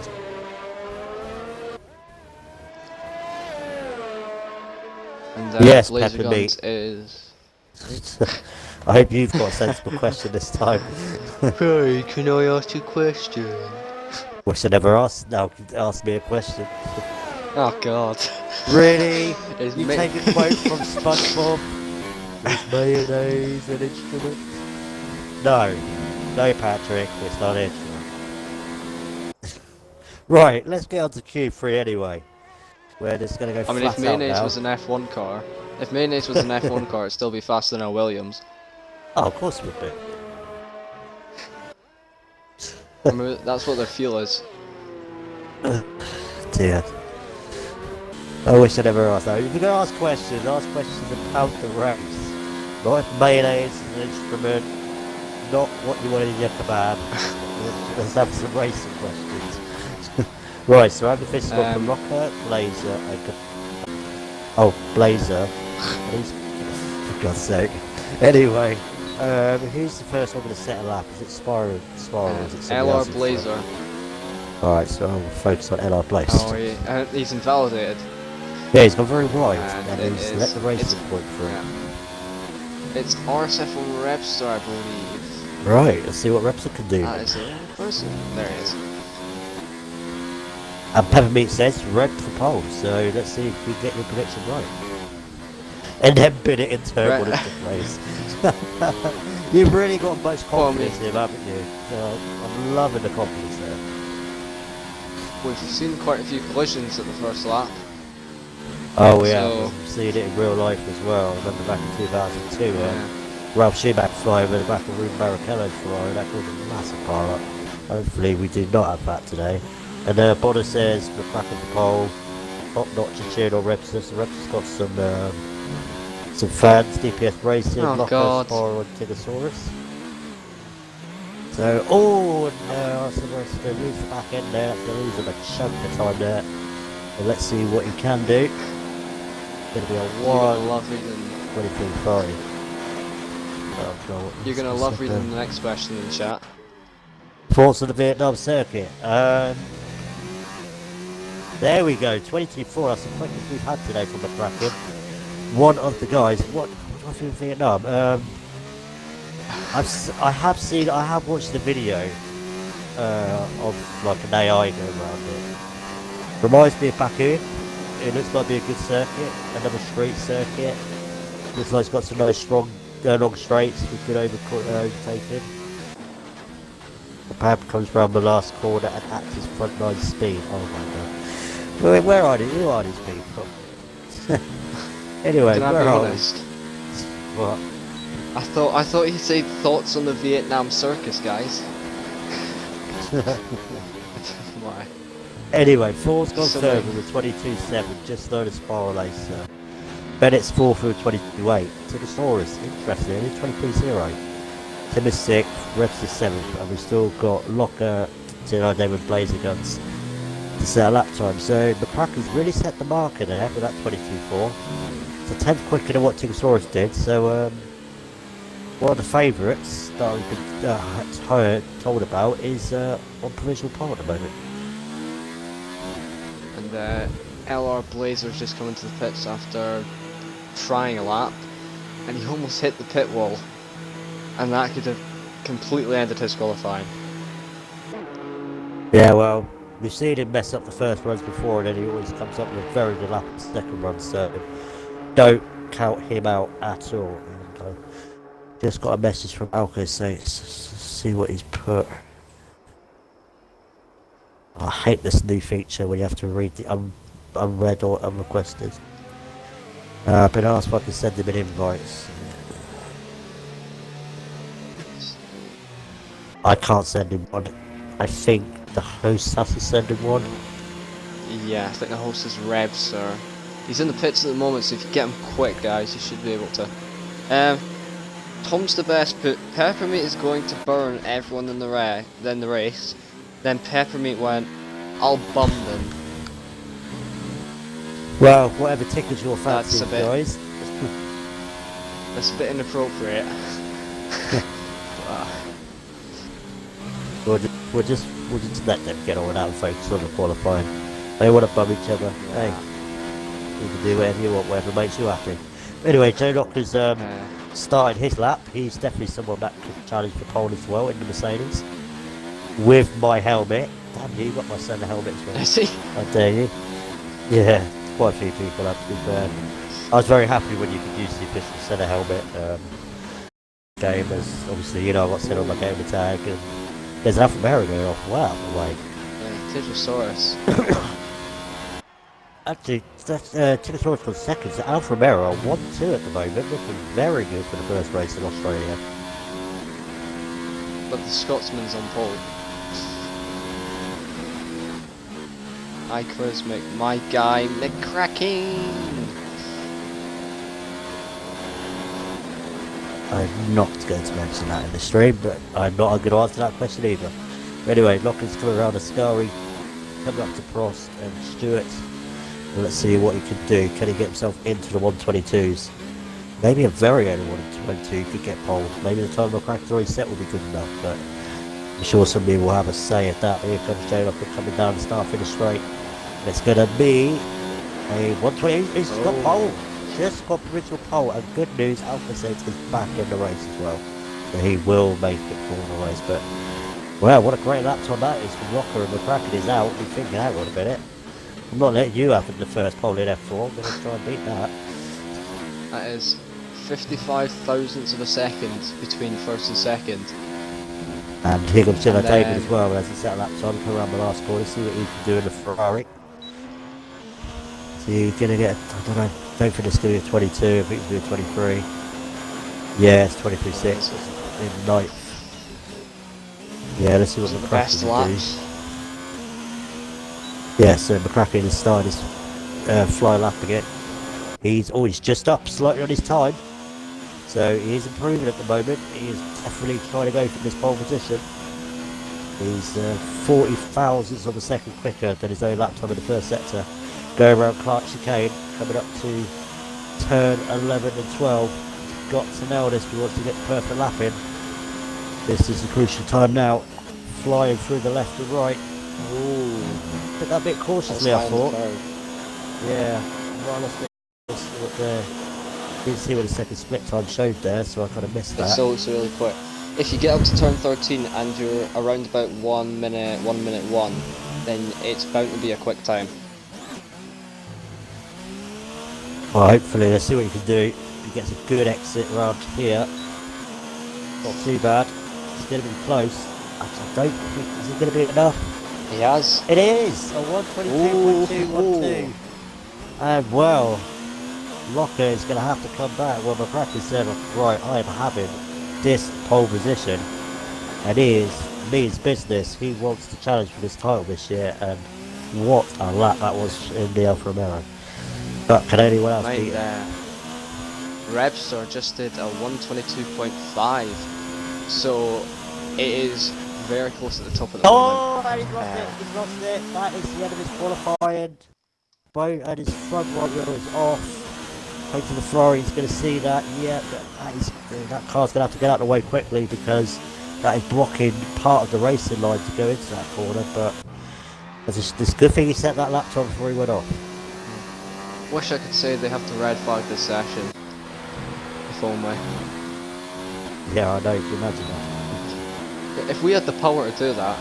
And yes, Blazer Pepper Guns Meat is... I hope you've got a sensible question this time. Hey, can I ask you a question? Wish I never asked. Now ask me a question. Oh God. Really? You take a quote from SpongeBob? Is mayonnaise an instrument? No. No, Patrick. It's not an instrument. Right, let's get on to Q3 anyway. Where this is going to go flat out now. If mayonnaise was an F1 car, if mayonnaise was an F1 car, it'd still be faster than a Williams. Oh, of course it would be. I mean, that's what their feel is. Dear. I wish I never asked that. If you're going to ask questions about the race. Not if mayonnaise is an instrument, not what you want in your kebab. Let's have some racing questions. Right, so I'm the fist from Rocker, Blazer, Blazer. For God's sake. Anyway, who's the first one going to set a lap? Is it Spiral? Is it LR Blazer. Alright, so I'll focus on LR Blazer. Oh, yeah. He's invalidated. Yeah, he's gone very wide, And and he's let the racing point through. Yeah. It's RSF1 Repstar, I believe. Right, let's see what Repstar can do. Is it in person? There it is. And Peppermeat says red for pole, so let's see if we get your prediction right. And then bid it in turbo into place. You've really got much confidence in him, haven't you? So I'm loving the confidence there. We've seen quite a few collisions at the first lap. Oh yeah, I've seen it in real life as well. I remember back in 2002 Ralph Schumacher flying over the back of Ruben Barrichello's Ferrari. That caused a massive pile-up. Hopefully we do not have that today. And Bonner says we're back at the pole. Top notch and cheering on Repstar. So Repstar's got some fans, DPS Racing, Locker, Spire and Tigosaurus. So, no, so Repstar going to lose the back end there. That's going to lose him a chunk of time there. Well, let's see what he can do. It's going to be a 1:23.5. You're going to love reading the next question in the chat. Thoughts on the Vietnam circuit. There we go, 22-4. That's the quickest we've had today from the bracket. One of the guys. What do I think of Vietnam? I have watched the video of like an AI going around it. Reminds me of Baku. It looks like it'd be a good circuit, another straight circuit. Looks like it's got some nice strong long straights with good overtaking. The pad comes round the last corner and acts as front line speed. Oh my god. Where are these? Who are these people? Anyway, where are we? What? I thought he'd say thoughts on the Vietnam circus, guys. Why? Anyway, Ford's gone third with a 22.7, just though the Spiral Lacer. Bennett's fourth with a 22.8. Tigosaurus, interesting, only 23.0. Tim is sixth, Reps is seventh, and we've still got Locker, Tino with Blazer Guns to set a lap time. So the Packers really set the marker there with that 22.4. It's a tenth quicker than what Tigosaurus did. So one of the favourites that I've been told about is on provisional pole at the moment. And LR Blazer's just coming to the pits after trying a lap, and he almost hit the pit wall, and that could have completely ended his qualifying. Yeah, well, we've seen him mess up the first runs before, and then he always comes up with a very good lap in the second run, so don't count him out at all. And, just got a message from Alka saying, see what he's put. I hate this new feature where you have to read the unread or unrequested. I've been asked if I can send him an invite. I can't send him one. I think the host has to send him one. Yeah, I think the host is Repstar. He's in the pits at the moment, so if you get him quick, guys, you should be able to. Tom's the best, but Peppermeat is going to burn everyone in the race. Then Peppermeat went, I'll bum them. Well, whatever tickles your fancy, guys. That's a bit inappropriate. We'll just let them get on and focus on the qualifying. They want to bum each other. Hey, you can do whatever you want, whatever makes you happy. Anyway, Joe Locker's started his lap. He's definitely someone that could challenge for pole as well in the Mercedes. With my helmet. Damn you, got my centre helmet as well. I see. I dare you. Yeah, quite a few people have to be fair. I was very happy when you could use the official centre helmet game, as obviously, you know, I got set on my gamer tag, and there's Alfa Romeo going off. Wow, like. Yeah, Tigosaurus. Actually, Tigosaurus got second, so Alfa Romeo are 1-2 at the moment, looking very good for the first race in Australia. But the Scotsman's on pole. Charismatic, my guy, McCracking. I'm not going to mention that in the stream, but I'm not going to answer that question either. Anyway, Lockins coming around Ascari, coming up to Prost and Stewart. And let's see what he can do. Can he get himself into the 122s? Maybe a very early 122 could get pole. Maybe the time McCracken's already set will be good enough, but I'm sure somebody will have a say at that. Here comes Jay Lockett coming down the start finish straight. And it's going to be a 120. He's got pole. Just got provisional pole. And good news, Alpha Saints is back in the race as well. So he will make it for the race. But, well, what a great lap time that is from Locker, and McCracken is out. You're thinking, hang on a minute. I'm not letting you have the first pole in F4. I'm going to try and beat that. That is 55 thousandths of a second between first and second. And here comes Taylor David as well as he set a lap time, come around the last corner, see what he can do in the Ferrari. So you're going to get, I don't know, don't think it's going to be a 22, I think it's going to be a 23. Yeah, it's 23.6 in ninth. Yeah, let's see what McCracken can do. Yeah, so McCracken has started his fly lap again. He's just up slightly on his time. So he is improving at the moment. He is definitely trying to go for this pole position. He's 40 thousandths of a second quicker than his own lap time in the first sector. Going around Clark Chicane, coming up to turn 11 and 12. He's got to nail this if he wants to get the perfect lap in. This is the crucial time now. Flying through the left and right. Ooh, took that a bit cautiously, I thought. Yeah, well, didn't see what the second split time showed there, so I kind of missed that. It's really quick. If you get up to turn 13 and you're around about 1 minute 1, then it's bound to be a quick time. Well, hopefully, let's see what he can do. He gets a good exit round here. Not too bad. It's going to be close. I don't think, is it going to be enough? He has. It is! A 122.212. And well, Locker is going to have to come back. Well, McCracken said, right, I am having this pole position, and it means business. He wants to challenge for this title this year, and what a lap that was in the Alfa Romeo. But can anyone else beat it? Rebster just did a 122.5, so it is very close at the top of the moment. Oh, he's lost it, he's lost it. That is the end of his qualifying. Boat and his front right wheel is off. Hopefully the Ferrari's going to see that. Yeah, that car's going to have to get out of the way quickly because that is blocking part of the racing line to go into that corner. But it's a good thing he set that lap time before he went off. Wish I could say they have to red flag this session. If only. Yeah, I know, you can imagine that. If we had the power to do that,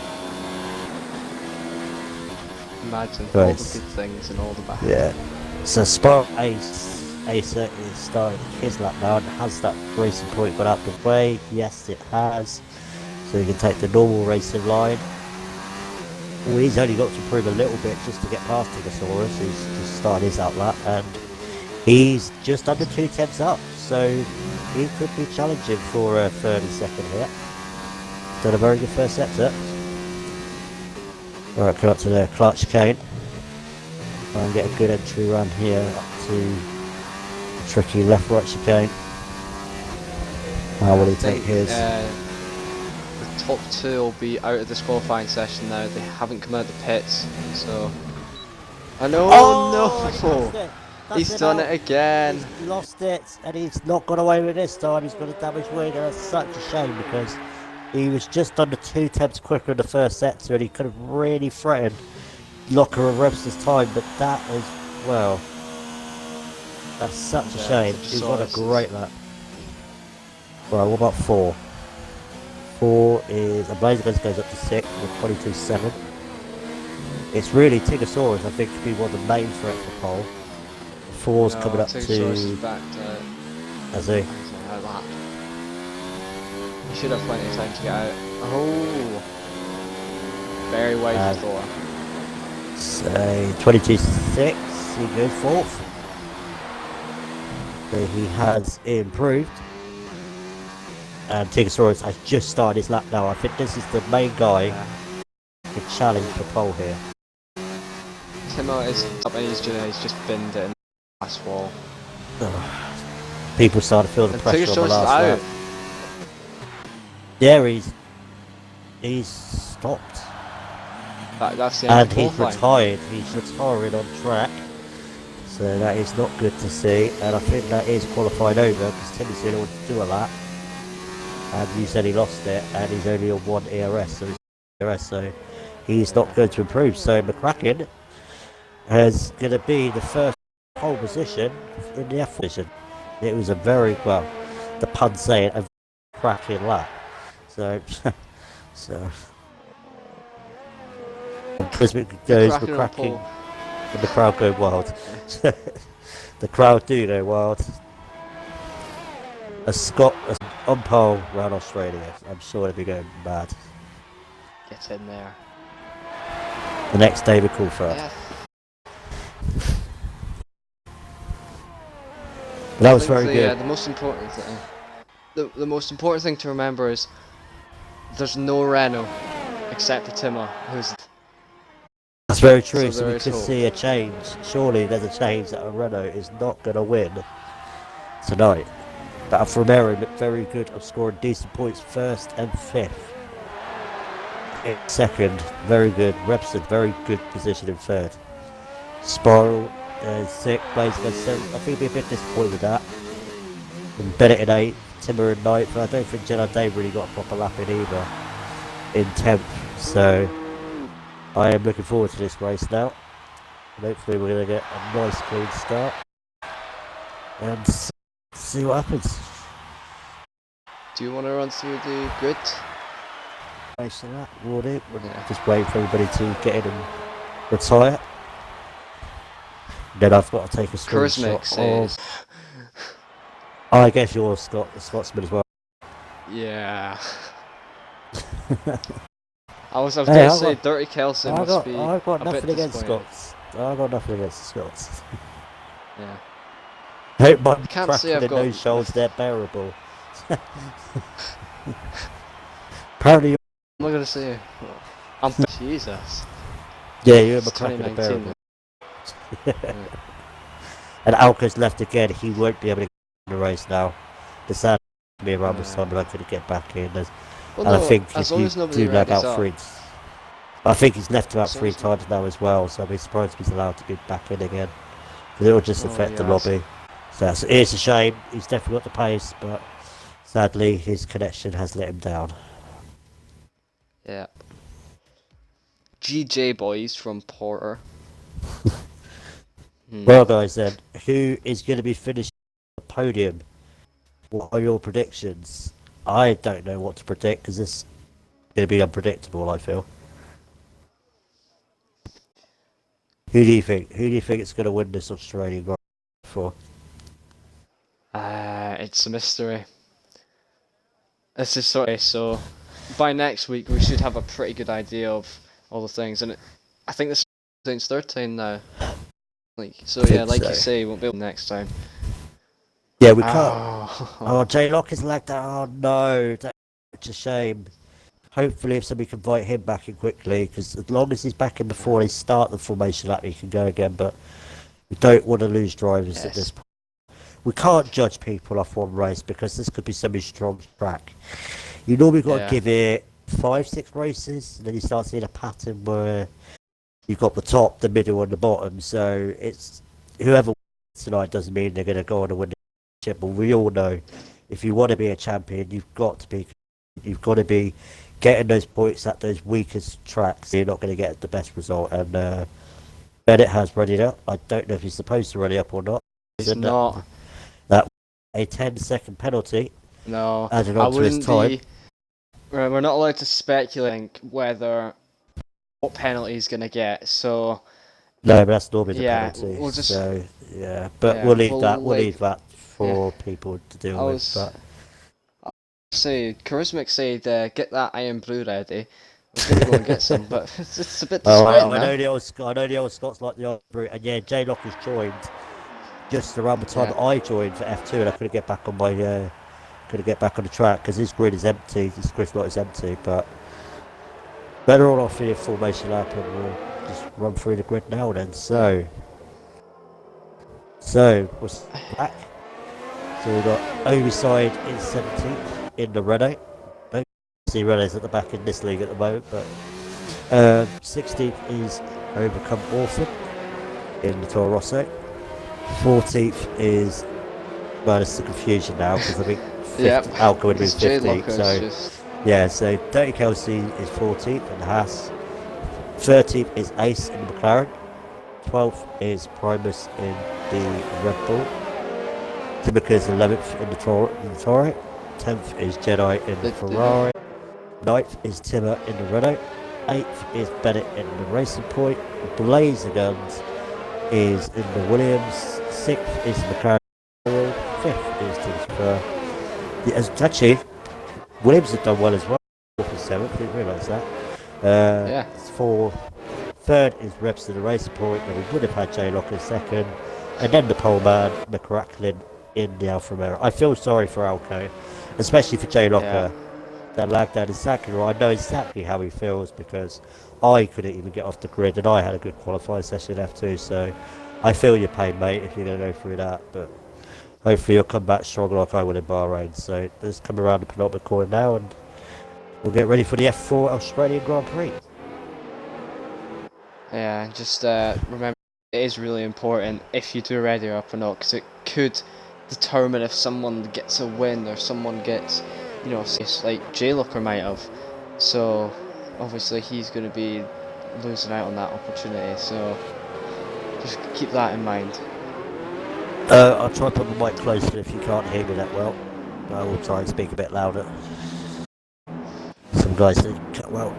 imagine all the good things and all the bad. Yeah. So Spark Ace is starting his lap now and has that racing point got out of the way? Yes, it has. So he can take the normal racing line. Well, he's only got to improve a little bit just to get past Tigosaurus, who's just started his outlap, and he's just under 2 tenths up, so he could be challenging for a 32nd here. Done a very good first sector. Alright, come up to the Clark Chicane. Try and get a good entry run here up to the tricky left-right chicane. How will he take his? The top 2 will be out of this qualifying session now. They haven't come out of the pits, so... I know, he's done it again. He's lost it, and he's not got away with this time. He's got a damaged wing, and that's such a shame because he was just under 2 tenths quicker in the first sector, and he could have really threatened Locker and Webster's time, but that was, well, that's such a shame. He's got a great lap. Right, what about 4? 4 is, a Blazer goes up to 6 with 22.7. It's really Tigosaurus, I think, to be one of the main threats for pole. 4's coming up to... Has he? He should have plenty of time to get out. Oh! Very wide for Thor. Say 22.6, he goes 4th. So he has improved. And Tigosaurus has just started his lap now. I think this is the main guy could challenge for pole here. Timo is up and he's just binned it in the last wall. People start to feel the And pressure Tigger's on the choice last out. lap. Yeah, he's stopped. That's the end And of he's qualifying. retired. He's retiring on track. So that is not good to see. And I think that is qualified over because Tim's going to want to do a lap. And you said he lost it, and he's only on one ERS, so he's not going to improve. So McCracken is going to be the first pole position in the F1 position. It was a very, well, the pun saying, a cracking lap. So, as it goes, McCracken, and the crowd go wild. The crowd do go wild. A Scot on pole around Australia. I'm sure they'll be going mad. Get in there. The next day we call third. Yeah. But that was very good. Yeah, the most important thing. The most important thing to remember is there's no Renault except for Timo, who's. That's very true. So So we could see a change. Surely there's a change that a Renault is not going to win tonight. But Alfa Romeo looked very good of scoring decent points first and fifth. In second, very good. Repson, very good position in third. Spiral, sixth, Blaze in seventh. I think we'll be a bit disappointed with that. And Bennett in eighth, Timmer in ninth. But I don't think Jenna Day really got a proper lap in either. In 10th. So I am looking forward to this race now. And hopefully we're going to get a nice clean start. And see what happens. Do you want to run through the grid? Race of that, we'll just wait for everybody to get in and retire. Then I've got to take a screenshot of. I guess you're a Scotsman as well. Yeah. I was going to say Dirty Kelson must be. I've got nothing against Scots. I've got nothing against the Scots. Yeah. Hope my can't say I've the got nose shoals, they're bearable. Apparently, I'm not gonna say. I'm Jesus. Yeah, you're It's McCracken 2019. bearable. And Alca's left again. He won't be able to get in the race now. The sad me around this time, but I couldn't get back in. Well, and no, I think as if long you as nobody do that readies about up. three. I think he's left about As long three as- times now as well, so I'll be surprised if he's allowed to get back in again. Because it'll just affect the yes. lobby. So it's a shame. He's definitely got the pace, but sadly his connection has let him down. Yeah. GJ boys from Porter. Well, guys, then, who is going to be finishing the podium? What are your predictions? I don't know what to predict because this is going to be unpredictable, I feel. Who do you think? Who do you think is going to win this Australian Grand Prix for? It's a mystery. This is so by next week we should have a pretty good idea of all the things, and I think this is third time now. You say, won't be able next time. Yeah, we can't. Oh, J-Lock is lagged out. Oh no, it's a shame. Hopefully, if somebody can invite him back in quickly, because as long as he's back in before they start the formation lap, he can go again. But we don't want to lose drivers at this point. We can't judge people off one race because this could be somebody's strong track. You normally got to give it 5-6 races, and then you start seeing a pattern where you've got the top, the middle, and the bottom. So it's whoever wins tonight doesn't mean they're going to go on and win the championship. But we all know if you want to be a champion, you've got to be getting those points at those weakest tracks. You're not going to get the best result. And Bennett has readied up. I don't know if he's supposed to ready up or not. he's not. That a 10-second penalty. No, Added on to his time. We're not allowed to speculate whether what penalty he's gonna get. So No, but that's normally the Yeah, penalty. we'll just- So yeah, but yeah, we'll leave we'll that. We'll leave- leave that for people to deal I with. was- But say Charismatic said get that iron brew ready. We're gonna go and get some, but it's a bit I disappointing. know the old Scots like the old brute, and yeah, J Lock has joined just around the time that I joined for F2, and I couldn't get back on the track because his grid is empty. His grid slot is empty, but Better all off in formation lap and we'll just run through the grid now then. So what's back? So we've got Overside in 17th in the Renault. See Renault's at the back in this league at the moment, but 16th is Overcome Orphan in the Toro Rosso. 14th is, well, it's the confusion now because I think Alco would be 15th. So yeah, so Dirty Kelsey is 14th in the Haas. 13th is Ace in the McLaren. 12th is Primus in the Red Bull. Timika is 11th in the Toro. 10th is Jedi in the Ferrari. 9th is Timmer in the Renault. 8th is Bennett in the Racing Point. Blazer Guns is in the Williams. 6th is McLaren. 5th is Tinsper. Actually, Williams have done well as well. 4th and 7th, didn't realise that. Yeah. 3rd is Reps in the Racing Point, and we would have had J Locker 2nd. And then the pole man, McRacklin in the Alfa Romeo. I feel sorry for Alco, especially for J Locker. That lag down exactly right. I know exactly how he feels because I couldn't even get off the grid and I had a good qualifying session in F2, so I feel your pain, mate, if you're going to go through that. But hopefully you'll come back stronger like I would in Bahrain. So let's come around the penultimate corner now and we'll get ready for the F4 Australian Grand Prix. Yeah, just remember it is really important if you do ready up or not, because it could determine if someone gets a win or someone gets, you know, like J-Looker might have. So obviously he's going to be losing out on that opportunity, so just keep that in mind. I'll try to put the mic closer if you can't hear me that well. I will try and speak a bit louder. Some guys didn't cut well.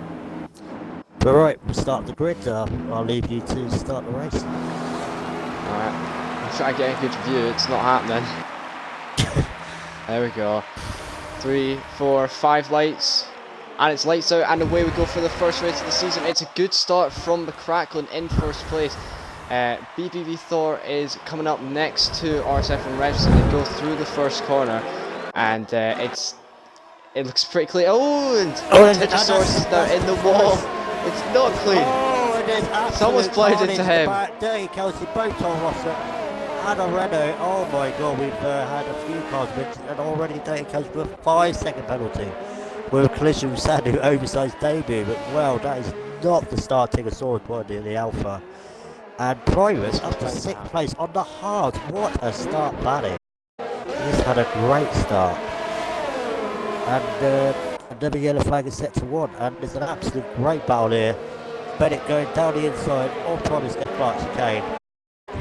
But right, we'll start the grid. I'll leave you to start the race. Alright, I'm trying to get a good view, it's not happening. There we go. 3, 4, 5 lights. And it's lights out and away we go for the first race of the season. It's a good start from McRacklin in first place. BBB Thor is coming up next to RSF1 Register. They go through the first corner and it looks pretty clear. Oh, and Tetrasaurus is now in the wall. It's not clean. Oh, someone's played into him. Dirty Kelsey, both Toro Rosso and a Renault. Oh my god, we've had a few cars and already Dirty Kelsey with a 5-second penalty with a collision with Sandu oversized debut. But well, that is not the start Tetrasaurus wanted in the Alpha. And Primus up to 6th place on the hard. What a start that is. He's had a great start. And another yellow flag is set to 1. And there's an absolute great battle here. Bennett going down the inside on Primus get Clark chicane.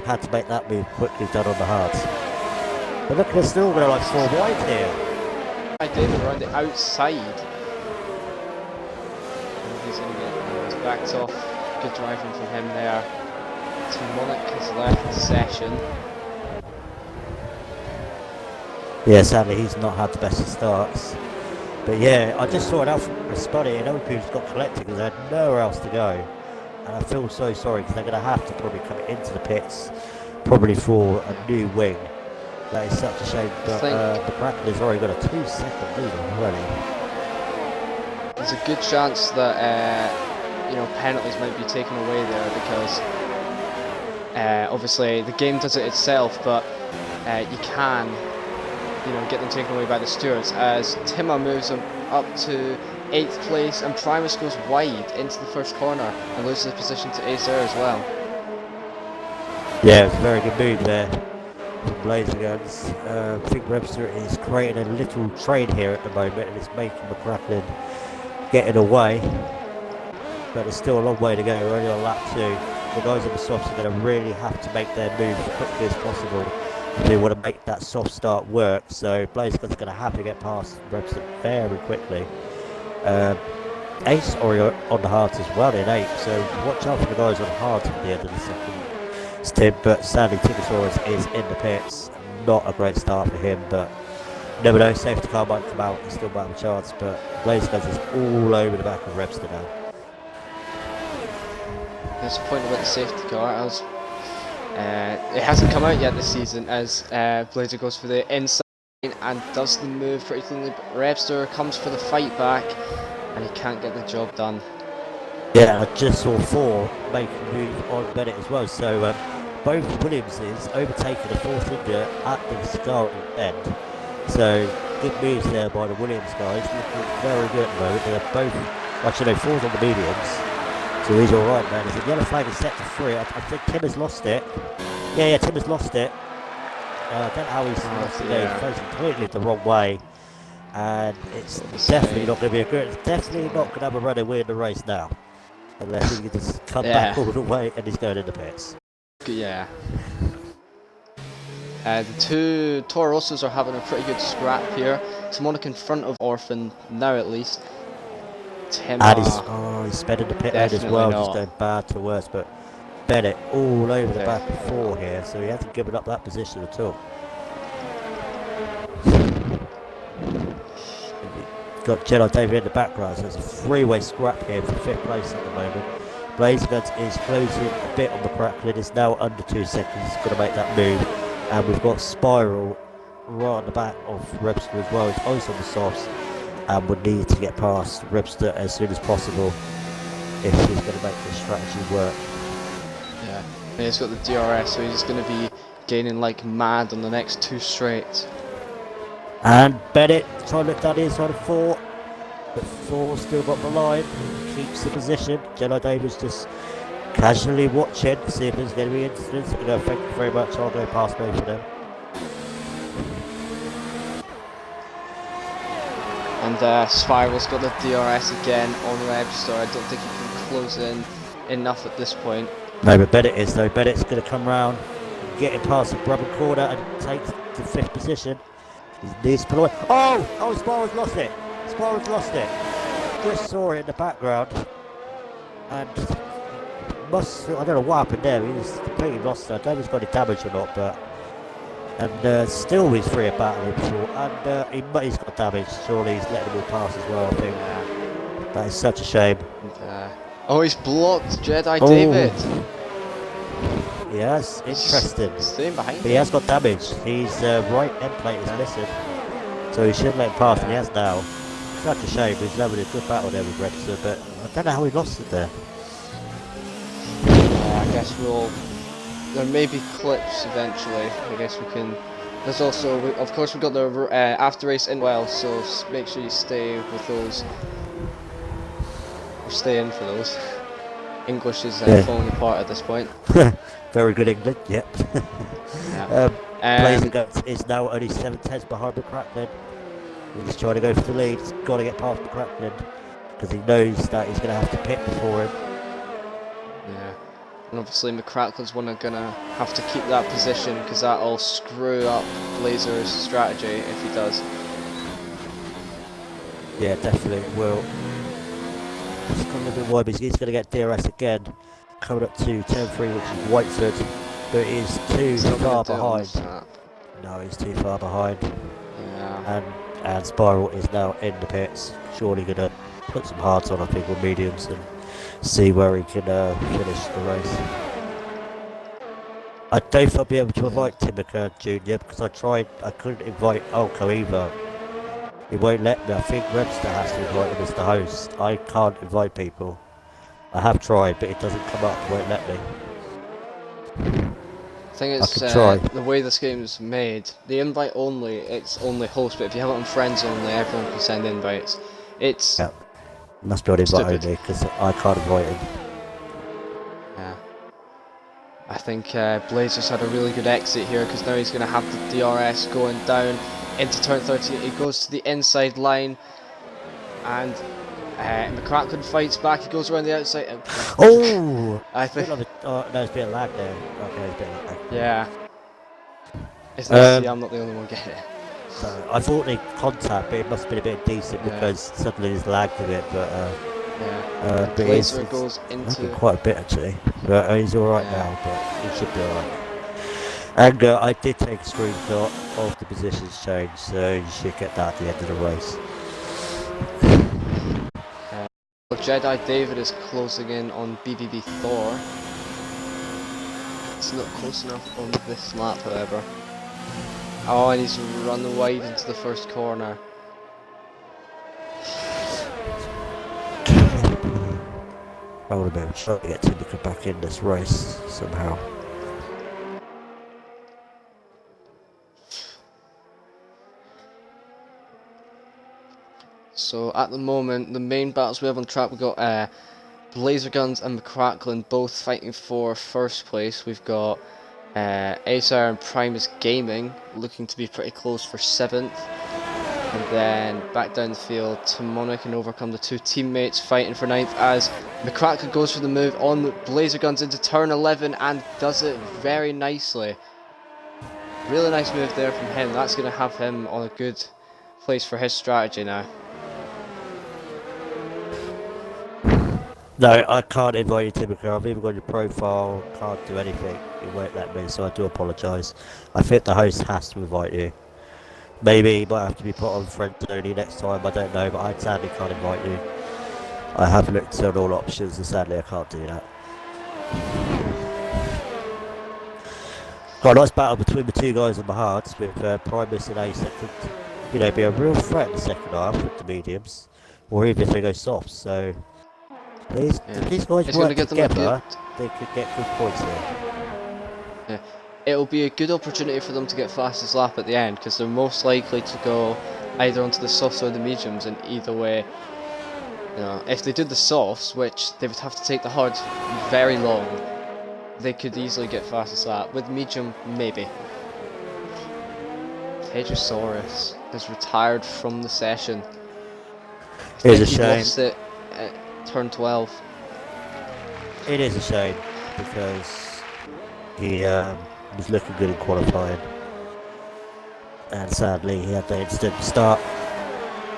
Had to make that move quickly done on the hards. But look, they're still going to like 4 wide here. I did around the outside. He's going to get backed off. Good driving from him there. Timonic has left the session. Yeah, sadly he's not had the best of starts. But yeah, I just saw an Alpha Spuddy and other people got collected because they had nowhere else to go. And I feel so sorry because they're going to have to probably come into the pits, probably for a new wing. That is such a shame, but the Kraken has already got a 2-second lead already. There's a good chance that you know, penalties might be taken away there because obviously the game does it itself, but you can, you know, get them taken away by the stewards as Timmer moves them up to 8th place and Primus goes wide into the first corner and loses position to Ace there as well. Yeah, it's a very good move there from Blazer Guns. I think Webster is creating a little train here at the moment and it's making McRacklin getting away. But there's still a long way to go, we're only on lap 2. The guys on the softs are going to really have to make their move as quickly as possible. They want to make that soft start work, so Blaze Guns are going to have to get past Webster very quickly. Ace already on the hards as well in 8th, so watch out for the guys on the hards at the end of the second stint. But sadly, Tyrannosaurus is in the pits. Not a great start for him, but never know. Safety car might come out, he still might have a chance. But Blaze Guns is all over the back of Webster now. There's a point about the safety car as it hasn't come out yet this season as Blazer goes for the inside and does the move pretty cleanly, but Webster comes for the fight back and he can't get the job done. Yeah, I just saw 4 make a move on Bennett as well. So both Williamses overtaking the fourth India at the starting end. So good moves there by the Williams guys. Looking very good at the moment. They're both, actually no, 4's on the mediums. So he's alright, man. There's a yellow flag is set to 3. I think Tim has lost it. Yeah, Tim has lost it. I don't know how he's lost it. He's facing completely the wrong way. And it's definitely not going to be a good, definitely not going to have a runner win the race now. Unless he can just come back all the way and he's going in the pits. Yeah. The two Toro Rossos are having a pretty good scrap here. Simonic in front of Orphan now at least. Tim, and he's sped in the pit lane as well, not. just going bad to worse. But Bennett all over the back of 4 here, so he hasn't given up that position at all. Got Jedi David in the background, so it's a 3-way scrap here for 5th place at the moment. Blazer Guns is closing a bit on the Cracklin, it's now under 2 seconds, he's got to make that move. And we've got Spiral right on the back of Rebster as well, he's always on the softs, and we need to get past Rebster as soon as possible if he's going to make this strategy work. Yeah, and he's got the DRS, so he's going to be gaining like mad on the next 2 straights. And Bennett trying to look down the inside of 4, but 4 still got the line, keeps the position. Jedi Davis just casually watching to see if there's going to be incidents. Thank you very much, I'll go past both of them. And Spiral's got the DRS again on Webster. I don't think he can close in enough at this point. No, but Bennett is though. Bennett's going to come round, getting past the rubber corner and takes the 5th position. He needs to pull away. Oh, Spiral's lost it. Spiral's lost it. Just saw it in the background. And I don't know what happened there. He was completely lost it. I don't know if he's got any damage or not, but. And still he's free of battle before. And he's got damage. Surely he's letting them all pass as well, I think. Yeah. That is such a shame. And, he's blocked Jedi David. Yes, interesting. Staying behind but he has got damage. His right end plate is missing. So he should let him pass, and he has now. Such a shame. He's having a good battle there with Webster, but I don't know how he lost it there. I guess there may be clips eventually. I guess we can. There's also, of course, we've got the after race in well, so make sure you stay with those. Or stay in for those. English is falling apart at this point. Very good England, yep. Blazing Guts is now only 7/10 behind the Cracklin. He's trying to go for the lead, he's got to get past the Cracklin because he knows that he's going to have to pit before him. Yeah, and obviously McCracklin's going to have to keep that position because that'll screw up Blazer's strategy if he does. Yeah, definitely it will. It's gone a bit wide, but he's going to get DRS again. Coming up to 10-3, which is Whiteford, but he's too far behind. No, he's too far behind. Yeah. And Spiral is now in the pits. Surely going to put some hards on, I think, or mediums, and see where he can finish the race. I don't think I'll be able to invite Tim McKern Jr. because I couldn't invite Alco either. He won't let me. I think Webster has to invite him as the host. I can't invite people. I have tried, but it doesn't come up. It won't let me. I think it's the way this game is made. The invite only, it's only host, but if you have it on friends only, everyone can send invites. It's must be on invite only because I can't invite him. Yeah. I think Blazer's had a really good exit here because now he's going to have the DRS going down into turn 13. He goes to the inside line and McCracklin fights back. He goes around the outside. And I think. No, there's a bit of lag there. Okay, there's a bit of lag. Yeah. It's nice to see I'm not the only one getting it. So I thought they contact, but it must have been a bit decent because suddenly it's lagged a bit. But Blazer goes into quite a bit actually. But he's all right now. But he should be all right. And I did take a screenshot of the positions change, so you should get that at the end of the race. Jedi David is closing in on BBB Thor. It's not close enough on this lap, however. Oh, and he's run wide into the first corner. I want to be trying to get Timothy back in this race somehow. So at the moment, the main battles we have on track, we've got Blazer Guns and McCrackling both fighting for first place. We've got Acer and Primus Gaming looking to be pretty close for 7th. And then back down the field, Timonic and Overcome, the two teammates, fighting for 9th as McCrackling goes for the move on Blazer Guns into turn 11 and does it very nicely. Really nice move there from him. That's going to have him on a good place for his strategy now. No, I can't invite you, Timothy. I've even got your profile, can't do anything. It won't let me, so I do apologise. I think the host has to invite you. Maybe you might have to be put on friends only next time, I don't know, but I sadly can't invite you. I have looked at all options and sadly I can't do that. Got a nice battle between the two guys on the hards with Primus and Ace that could, be a real threat in the second half with the mediums, or even if they go soft. So if these guys work together, they could get good points here. Yeah. It'll be a good opportunity for them to get fastest lap at the end because they're most likely to go either onto the softs or the mediums, and either way, if they did the softs, which they would have to take the hards very long, they could easily get fastest lap. With medium, maybe. Pedrosaurus has retired from the session. It is a shame. He lost it at turn 12. It is a shame because he was looking good in qualifying, and sadly he had the instant start.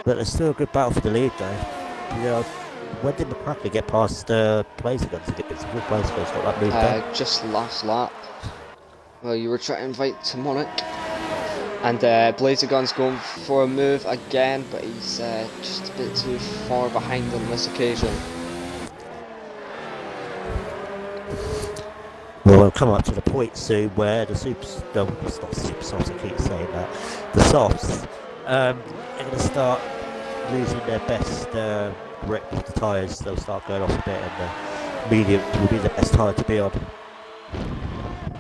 But there's still a good battle for the lead though. When did McCrackling get past Blazer Guns? It's a good place for us, got that move done. Just last lap. Well, you were trying to invite Timonic, and Blazer Guns going for a move again, but he's just a bit too far behind on this occasion. Well, we'll come up to the point soon where the it's not super softs, I keep saying that. The softs are going to start losing their best grip with the tyres. They'll start going off a bit, and the medium will be the best tyre to be on.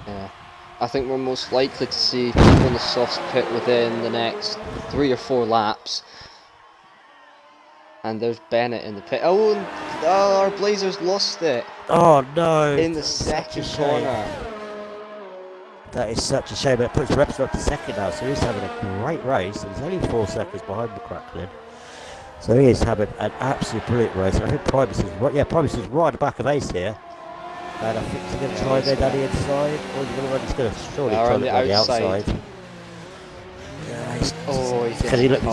Yeah, I think we're most likely to see people on the softs pit within the next 3 or 4 laps. And there's Bennett in the pit. Oh, our Blazers lost it. Oh no! In the second corner. That is such a shame. It puts Repsol up to second now, so he's having a great race. He's only 4 seconds behind McCrackling. So he is having an absolute brilliant race. I think Primus is right at the back of Ace here. And I think he's going to try and go down the inside, or he's going to surely try and go down the outside. Yeah, he's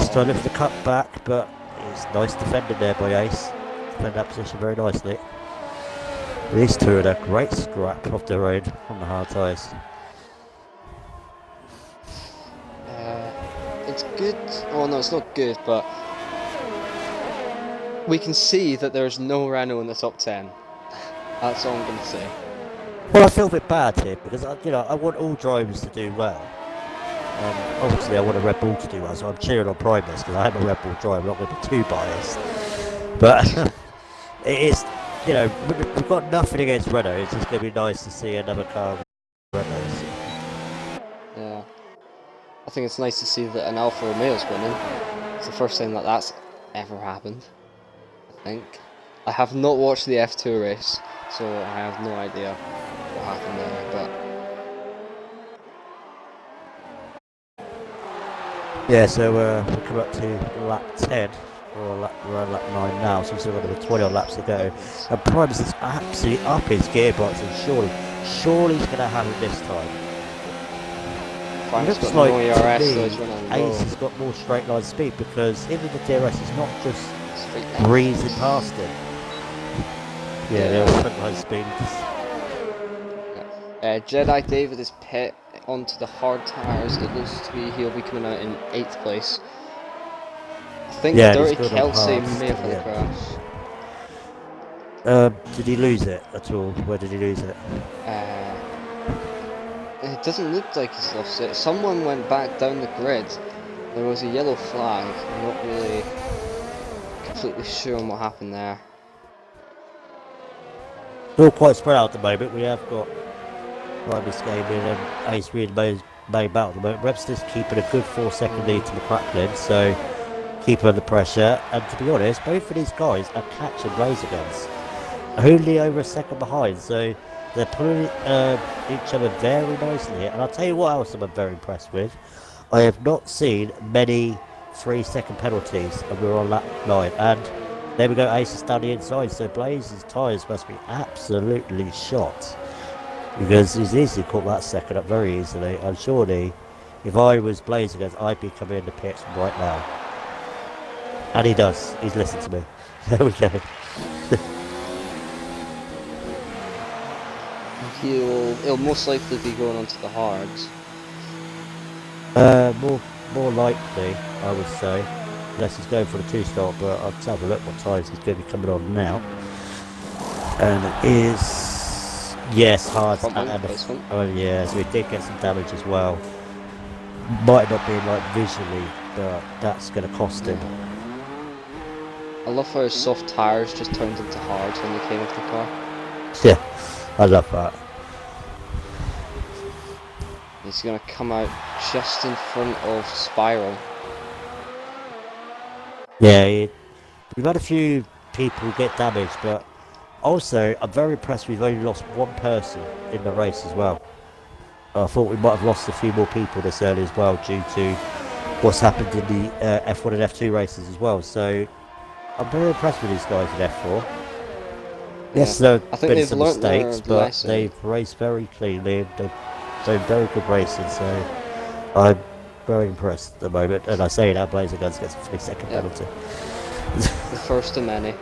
trying to lift the cut back, but it's nice defending there by Ace. Defend that position very nicely. These two are a great scrap off their own on the hard tyres. It's good. Oh no, it's not good, but we can see that there's no Renault in the top 10. That's all I'm going to say. Well, I feel a bit bad here because I want all drivers to do well. Obviously, I want a Red Bull to do well, so I'm cheering on Primus because I am a Red Bull driver. I'm not going to be too biased, but it is. We've got nothing against Renault. It's just going to be nice to see another car with Renaults. Yeah, I think it's nice to see that an Alfa Romeo's winning. It's the first time that that's ever happened, I think. I have not watched the F2 race, so I have no idea what happened there, but... Yeah, so we'll come up to lap 10, or we're on lap 9 now, so we've still got another 20 odd laps to go. And Primus is absolutely up his gearbox, and surely he's going to have it this time. It looks like, to me, Ace has got more straight line speed, because even the DRS is not just breezing past him. Yeah, they're front line speed. Jedi David is pit onto the hard tyres. It looks to be he'll be coming out in 8th place. I think Dirty Kelsey may have had a crash. Did he lose it at all? Where did he lose it? It doesn't look like he's lost it. Someone went back down the grid. There was a yellow flag. I'm not really completely sure on what happened there. It's all quite spread out at the moment. We have got Primus Gaming and Ace Reed main battle at the moment. Webster's keeping a good 4-second lead to McCracklin, so keep under pressure. And to be honest, both of these guys are catching laser guns. Only over a second behind, so they're pulling each other very nicely here. And I'll tell you what else I'm very impressed with. I have not seen many 3-second penalties, and we're on lap 9. And there we go, Ace is down the inside, so Blaze's tyres must be absolutely shot. Because he's easily caught that second up very easily, and surely, if I was Blaze against, I'd be coming in the pits right now. And he does, he's listened to me. There we go. He'll most likely be going onto the hards. More likely, I would say, unless he's going for the 2-start. But I'll have a look what times he's going to be coming on now. And it is, yes, hard. Oh yeah, so he did get some damage as well. Might not be like visually, but that's going to cost him. I love how his soft tires just turned into hards when they came off the car. Yeah, I love that. He's going to come out just in front of Spiral. Yeah, we've had a few people get damaged, but also I'm very impressed we've only lost one person in the race as well. I thought we might have lost a few more people this early as well due to what's happened in the F1 and F2 races as well. So I'm very impressed with these guys in F4. Yes, there have been some mistakes, but they've raced very cleanly. They've done very good racing, so I'm very impressed at the moment. And I say that Blazer Guns gets a 3-second penalty. The first of many.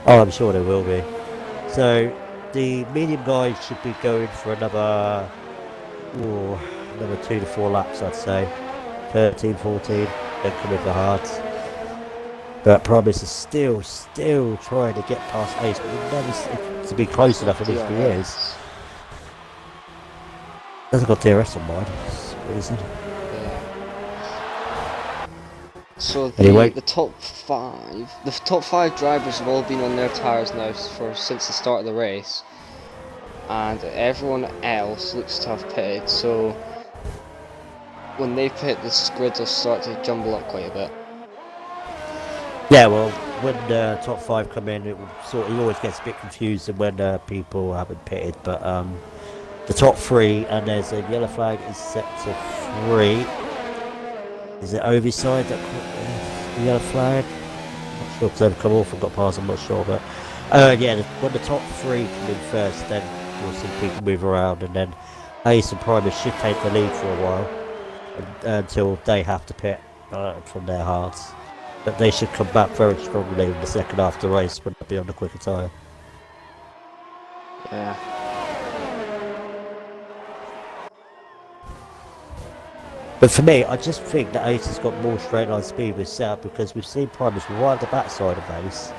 Oh, I'm sure there will be. So the medium guys should be going for another 2 to 4 laps, I'd say. 13, 14, then come in the hards. But Promise is still trying to get past Ace, but he never seems to be close enough in his years. Hasn't got DRS on mine, for reason. Yeah. So Anyway, the top five drivers have all been on their tyres now since the start of the race, and everyone else looks to have pitted. So when they pit, the grids will start to jumble up quite a bit. Yeah, well, when the top 5 come in, it always gets a bit confusing when people haven't pitted. But the top 3, and there's a yellow flag is set to 3. Is it Oviside that the yellow flag? I'm not sure because they've come off and got past. I'm not sure, but yeah, when the top 3 come in first, then you'll see people move around, and then Ace and Primus should take the lead for a while until they have to pit from their hards. But they should come back very strongly in the second half of the race when they'll be on the quicker tyre. Yeah. But for me, I just think that Ace has got more straight line speed with setup because we've seen Primus right at the backside of Ace,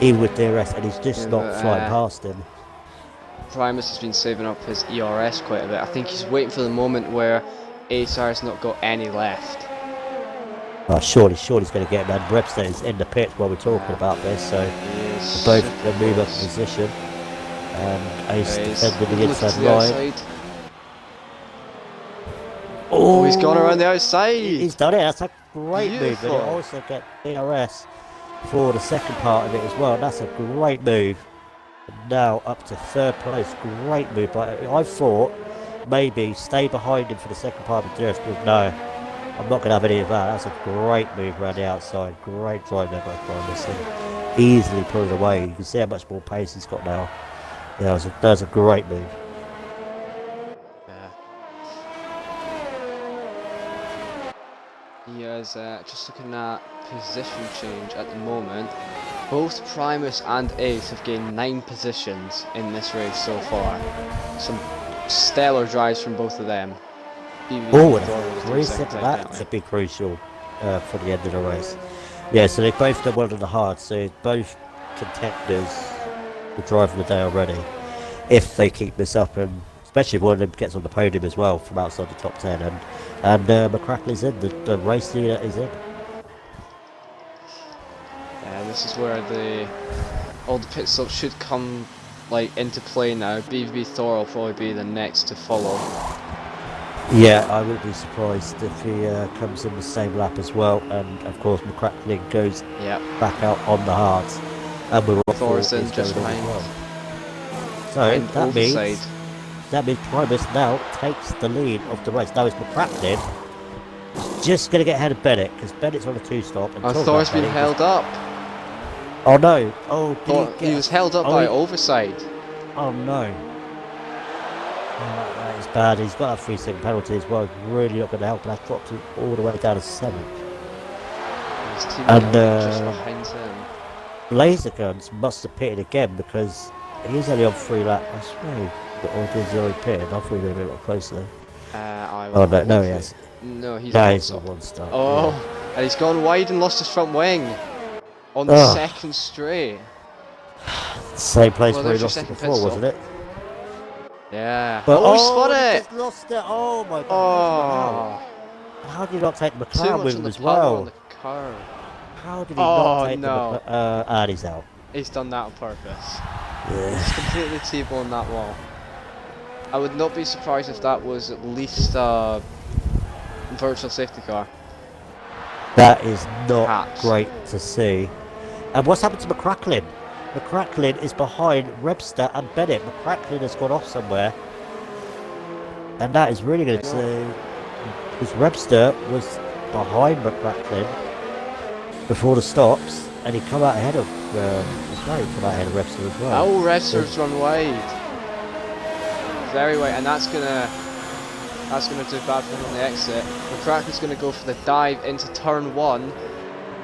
even with DRS, and he's just not flying past him. Primus has been saving up his ERS quite a bit. I think he's waiting for the moment where Ace has not got any left. Oh, surely he's going to get him. And Webster is in the pit while we're talking about this, so they're both going to move up in position. And Ace defending the inside line. Oh, he's gone around the outside. He's done it. That's a great move. And he'll also get DRS for the second part of it as well. That's a great move. And now up to 3rd place. Great move. But I thought maybe stay behind him for the second part of the DRS, but no. I'm not going to have any of that. That's a great move around the outside. Great drive there by Primus. And easily put it away. You can see how much more pace he's got now. Yeah, that was a great move. Yeah. He is just looking at position change at the moment. Both Primus and Ace have gained 9 positions in this race so far. Some stellar drives from both of them. Oh, and 3 seconds, that could be crucial for the end of the race. Yeah, so they've both done well on the hard, so both contenders will drive the day already. If they keep this up, and especially if one of them gets on the podium as well from outside the top 10, and McCrackley's in, the race leader is in. and this is where all the pit stops should come into play now. BVB Thor will probably be the next to follow. Yeah, I wouldn't be surprised if he comes in the same lap as well, and of course McCracken goes back out on the hards, and we're off Thorson just behind. Well. So that means Primus now takes the lead of the race. Now it's McCracken just going to get ahead of Bennett because Bennett's on a 2-stop. And Thor's been held up. Oh no! Oh, he was held up by overside. Oh no! That is bad. He's got a 3-second penalty as well. Really not going to help. And that dropped him all the way down to 7th. His teammate just behind him. Laser Guns must have pitted again because he's only on 3 laps. I swear, or did he already pitted? I thought he would be a lot closer. No, he has. No, he's on 1 stop. Oh, yeah. And he's gone wide and lost his front wing on the second straight. Same place where he lost it before, wasn't it? Yeah. But, he spotted it! Just lost it. Oh my god. How did he not take the McLaren with him as well? On the curve. How did he not take the and he's out. He's done that on purpose. Yeah. He's completely T-boned that wall. I would not be surprised if that was at least a virtual safety car. That is not great to see. And what's happened to McCracken? McCracken is behind Webster and Bennett. McCracken has gone off somewhere. And that is really good to see. Because Webster was behind McCracken before the stops. And he come out ahead of Webster as well. Oh, Webster's run wide. Very wide. And that's gonna do bad for him on the exit. McCracken's gonna go for the dive into turn 1.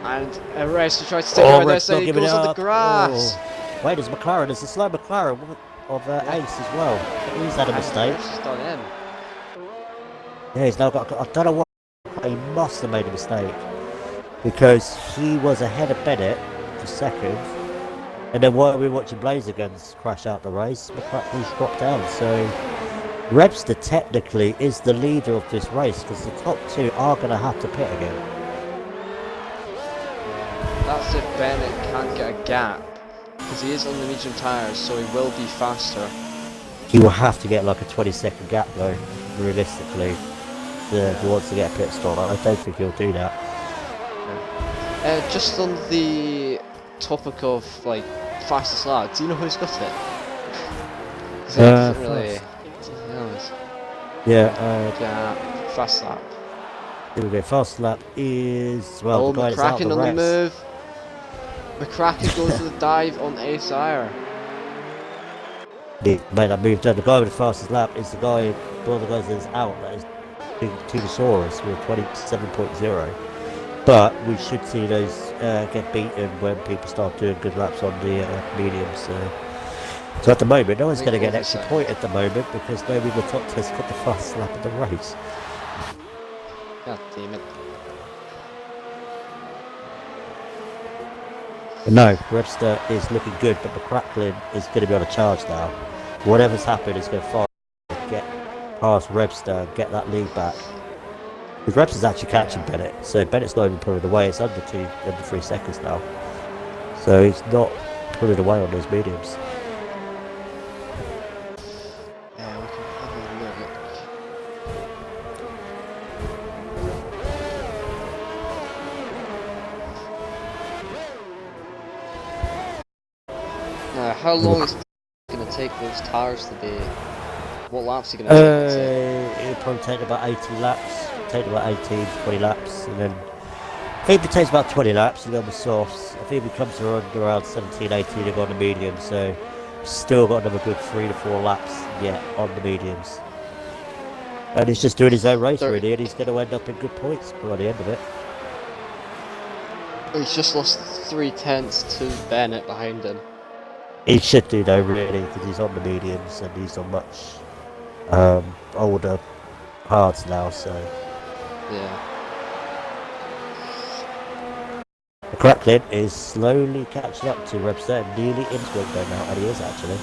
And Webster tries to take it right there, so he goes on the grass. Oh. Wait, there's McLaren. There's a slow McLaren of Ace as well. He's had a mistake. He's done in. Yeah, he's now got. I don't know what. He must have made a mistake because he was ahead of Bennett for second, and then while we were watching Blazer Guns crash out the race, McCracken's dropped down. So Webster technically is the leader of this race because the top 2 are going to have to pit again. That's if Bennett can't get a gap, because he is on the medium tyres, so he will be faster. He will have to get like a 20-second gap though, realistically, if he wants to get a pit stop. I don't think he'll do that. Just on the topic of fastest lap, do you know who's got it? Fast lap. Here we go. Fast lap is the guy McCracken on the move. McCracken goes to the dive on Ace Ire. He made that move down. The guy with the fastest lap is one of the guys that's out. That is Tugasaurus with 27.0. But we should see those get beaten when people start doing good laps on the mediums. So at the moment, no one's going to get an extra point at the moment because nobody in the top 10's got the fastest lap of the race. God damn it. No, Webster is looking good, but McCracken is going to be on a charge now. Whatever's happened is going to get past Webster and get that lead back. Because Webster's actually catching Bennett, so Bennett's not even pulling away. It's under 3 seconds now. So he's not pulling away on those mediums. Yeah, we can have a look. How long is it going to take those tires to be? What laps are you going to take? It'll probably take about 18 laps. Take about 18 to 20 laps, and then I think it takes about 20 laps to go on the softs. I think it comes around 17, 18 to go on the mediums, so still got another good 3 to 4 laps yet on the mediums. And he's just doing his own race really, and he's going to end up in good points by the end of it. He's just lost 3/10 to Bennett behind him. He should do though, really, because he's on the mediums and he's on much older hards now, so. Yeah. McCracken is slowly catching up to Webster and nearly into it though now, and he is actually.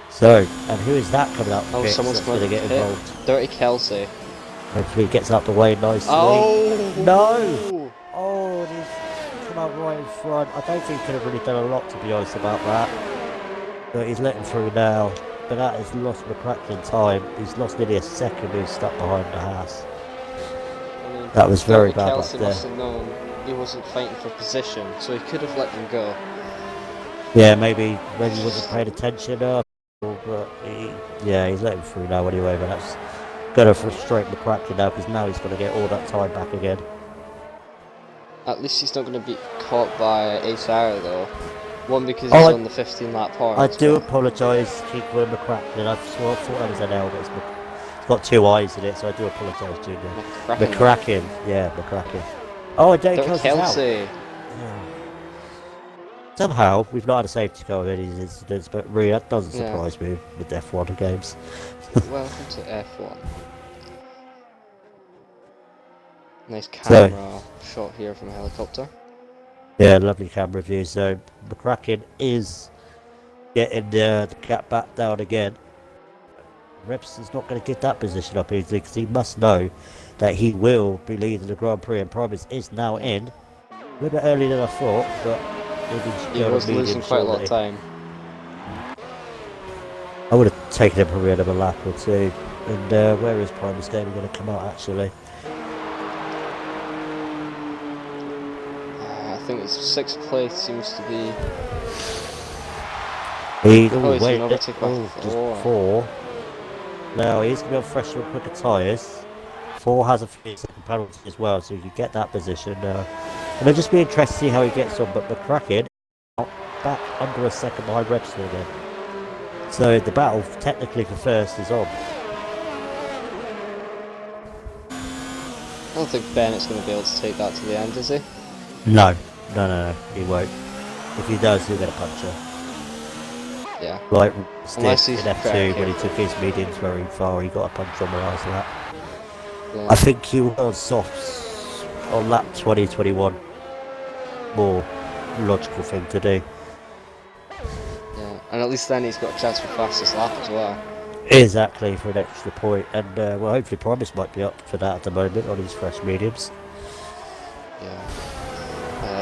So, and who is that coming up? Someone's going to get involved. Dirty Kelsey. Hopefully he gets out the way nicely. Oh! No! Oh, come car right in front. I don't think he could have really done a lot, to be honest, about that. But he's letting through now. But that has lost McCracken time. He's lost nearly a second. He's stuck behind the house. I mean, That was very bad Kelsey up there. must have known he wasn't fighting for position, so he could have let them go. Yeah, maybe he wasn't paying attention. But he's letting through now anyway. But that's going to frustrate McCracken now because now he's going to get all that time back again. At least he's not going to be caught by Ace Hour though. One because he's on the 15 lap part. I do apologise, Keeper McCracken. I thought that was an L, but it's got two eyes in it, so I do apologise, Junior. McCracken. Yeah, McCracken. Oh, and Jake Kelsey. Yeah. Somehow, we've not had a safety car in these incidents, but really, that doesn't surprise me with F1 games. Welcome to F1. Nice camera shot here from a helicopter. Yeah, lovely camera view. So McCracken is getting the gap back down again. Rebson's not going to get that position up easily because he must know that he will be leading the Grand Prix, and Primus is now in. A little bit earlier than I thought, but he was losing quite a lot of time. I would have taken him probably another lap or two. And where is Primus game going to come out actually? I think it's 6th place seems to be. He's just 4. Now he's going to be on fresher and quicker tyres. 4 has a 3-second penalty as well, so you can get that position. And it'll just be interesting to see how he gets on. But McCracken back under a second behind Rebson again. So the battle technically for first is on. I don't think Bennett's going to be able to take that to the end, is he? No, he won't. If he does, he'll get a puncture. Yeah. Like Stiff in F2 when he took his mediums very far, he got a punch on the last lap. Yeah. I think he was on softs on lap 2021. More logical thing to do. Yeah, and at least then he's got a chance for fastest lap as well. Exactly, for an extra point. And well, hopefully Primus might be up for that at the moment on his fresh mediums. Yeah.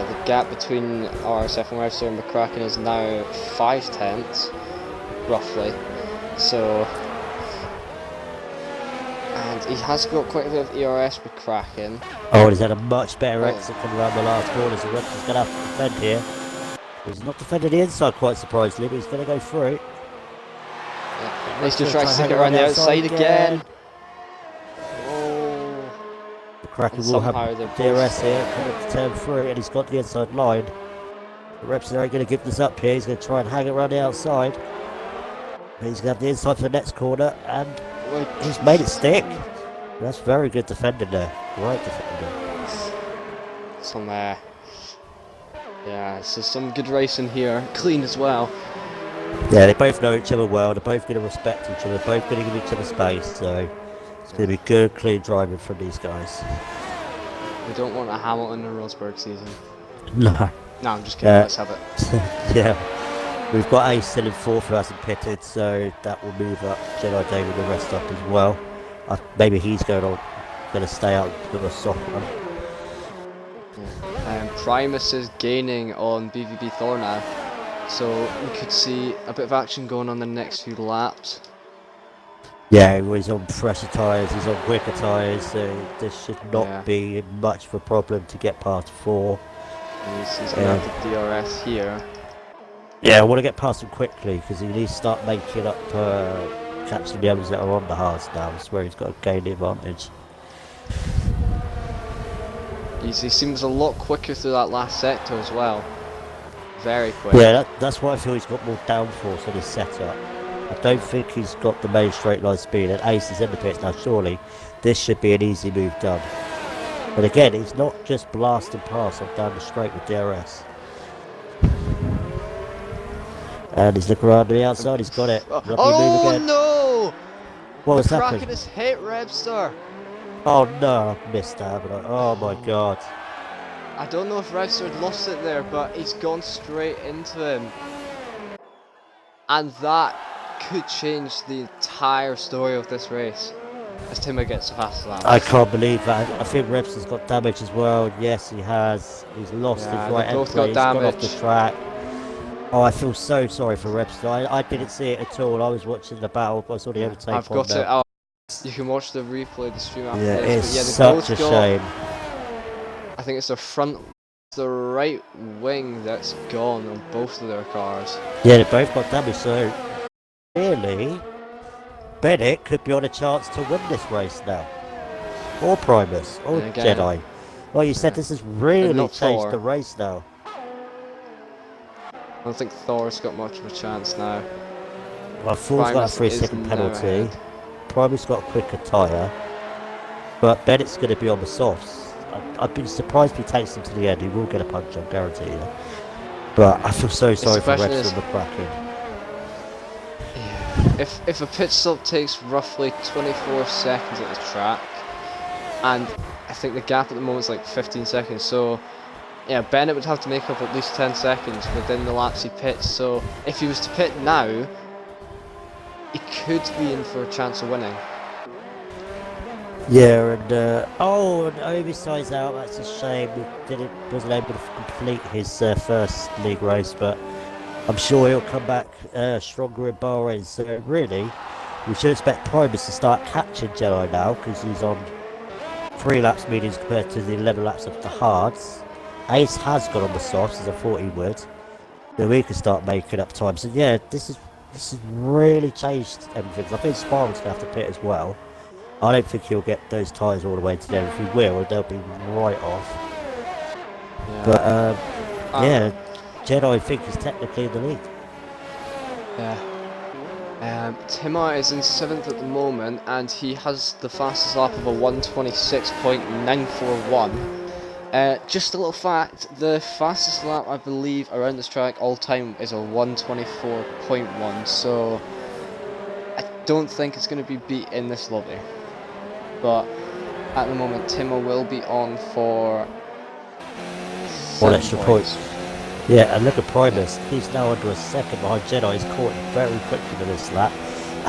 The gap between RSF1 Webster and McCracken is now 5 tenths, roughly. So, and he has got quite a bit of ERS with McCracken. Oh, and he's had a much better exit coming around the last corner, so Webster's going to have to defend here. He's not defending the inside quite surprisingly, but he's going to go through. Yeah. He's just trying to stick it around the outside again. McCracken will have DRS here, coming to turn 3, and he's got the inside line. The Rebson ain't going to give this up here, he's going to try and hang it around the outside. He's going to have the inside for the next corner, and he's made it stick. That's very good defending there, great defending. So some good racing here, clean as well. Yeah, they both know each other well, they're both going to respect each other, they're both going to give each other space, so it's going to be good, clean driving from these guys. We don't want a Hamilton and Rosberg season. No. No, I'm just kidding, let's have it. Yeah. We've got Ace still in 4th who hasn't pitted, so that will move up Jedi David the rest up as well. Maybe he's going to stay out with a soft one. Primus is gaining on BVB Thor now, so we could see a bit of action going on the next few laps. Yeah, he's on fresher tyres, he's on quicker tyres, so this should not be much of a problem to get past 4. He's going to have the DRS here. Yeah, I want to get past him quickly because he needs to start making up, catching the others that are on the hards now. That's where he's got to gain the advantage. He seems a lot quicker through that last sector as well. Very quick. Yeah, that's why I feel he's got more downforce on his setup. I don't think he's got the main straight line speed, and Ace is in the pits now. Surely this should be an easy move done. But again, he's not just blasting past up down the straight with DRS. And he's looking around the outside, he's got it. Lucky move again. No! What was happening? McCracken has hit Rebster. Oh no, I missed that, haven't I? Oh my god. I don't know if Rebster had lost it there, but he's gone straight into him. And that could change the entire story of this race. as Timo gets the fastest lap. I can't believe that. I think Rebs has got damage as well. Yes, he has. He's lost Yeah, his they right end both plate. got He's gone off the damage. track. Oh, I feel so sorry for Rebs. I didn't see it at all. I was watching the battle, but I saw the overtake I've on got there. it up. You can watch the replay, the stream after Yeah, this. it's But yeah, they such both a got. shame. I think it's the right wing that's gone on both of their cars. Yeah, they both got damage, so really, Bennett could be on a chance to win this race now. Or Primus, or And again, Jedi. Like you said, this has really not changed Thor. the race now. I don't think Thor's got much of a chance now. Well, Thor's got a Primus 3-second is penalty. now ahead. Primus got a quicker tyre. But Bennett's going to be on the softs. I've been surprised if he takes him to the end. He will get a punch, I'll guarantee you. But I feel so sorry for question Rebs is- and McCracken. Yeah. If a pit stop takes roughly 24 seconds at the track, and I think the gap at the moment is like 15 seconds, so yeah, Bennett would have to make up at least 10 seconds within the laps he pits. So if he was to pit now, he could be in for a chance of winning. Yeah, and and Oversize out, that's a shame. He wasn't able to complete his first league race, but I'm sure he'll come back stronger in Bahrain. So really, we should expect Primus to start catching Jedi now, because he's on 3 laps mediums compared to the 11 laps of the hards. Ace has gone on the softs, as I thought he would. Then we can start making up time. So yeah, this has really changed everything. I think Spartan's going to have to pit as well. I don't think he'll get those tyres all the way to there. If he will, they'll be right off. Yeah. But yeah, Jedi I think is technically in the lead. Yeah. Timo is in 7th at the moment, and he has the fastest lap of a 1:26.941. Just a little fact, the fastest lap I believe around this track all time is a 1:24.1, so I don't think it's going to be beat in this lobby. But at the moment, Timo will be on for 1 7 extra points. Yeah, and look at Primus. He's now under a second behind Jedi. He's caught very quickly with this lap.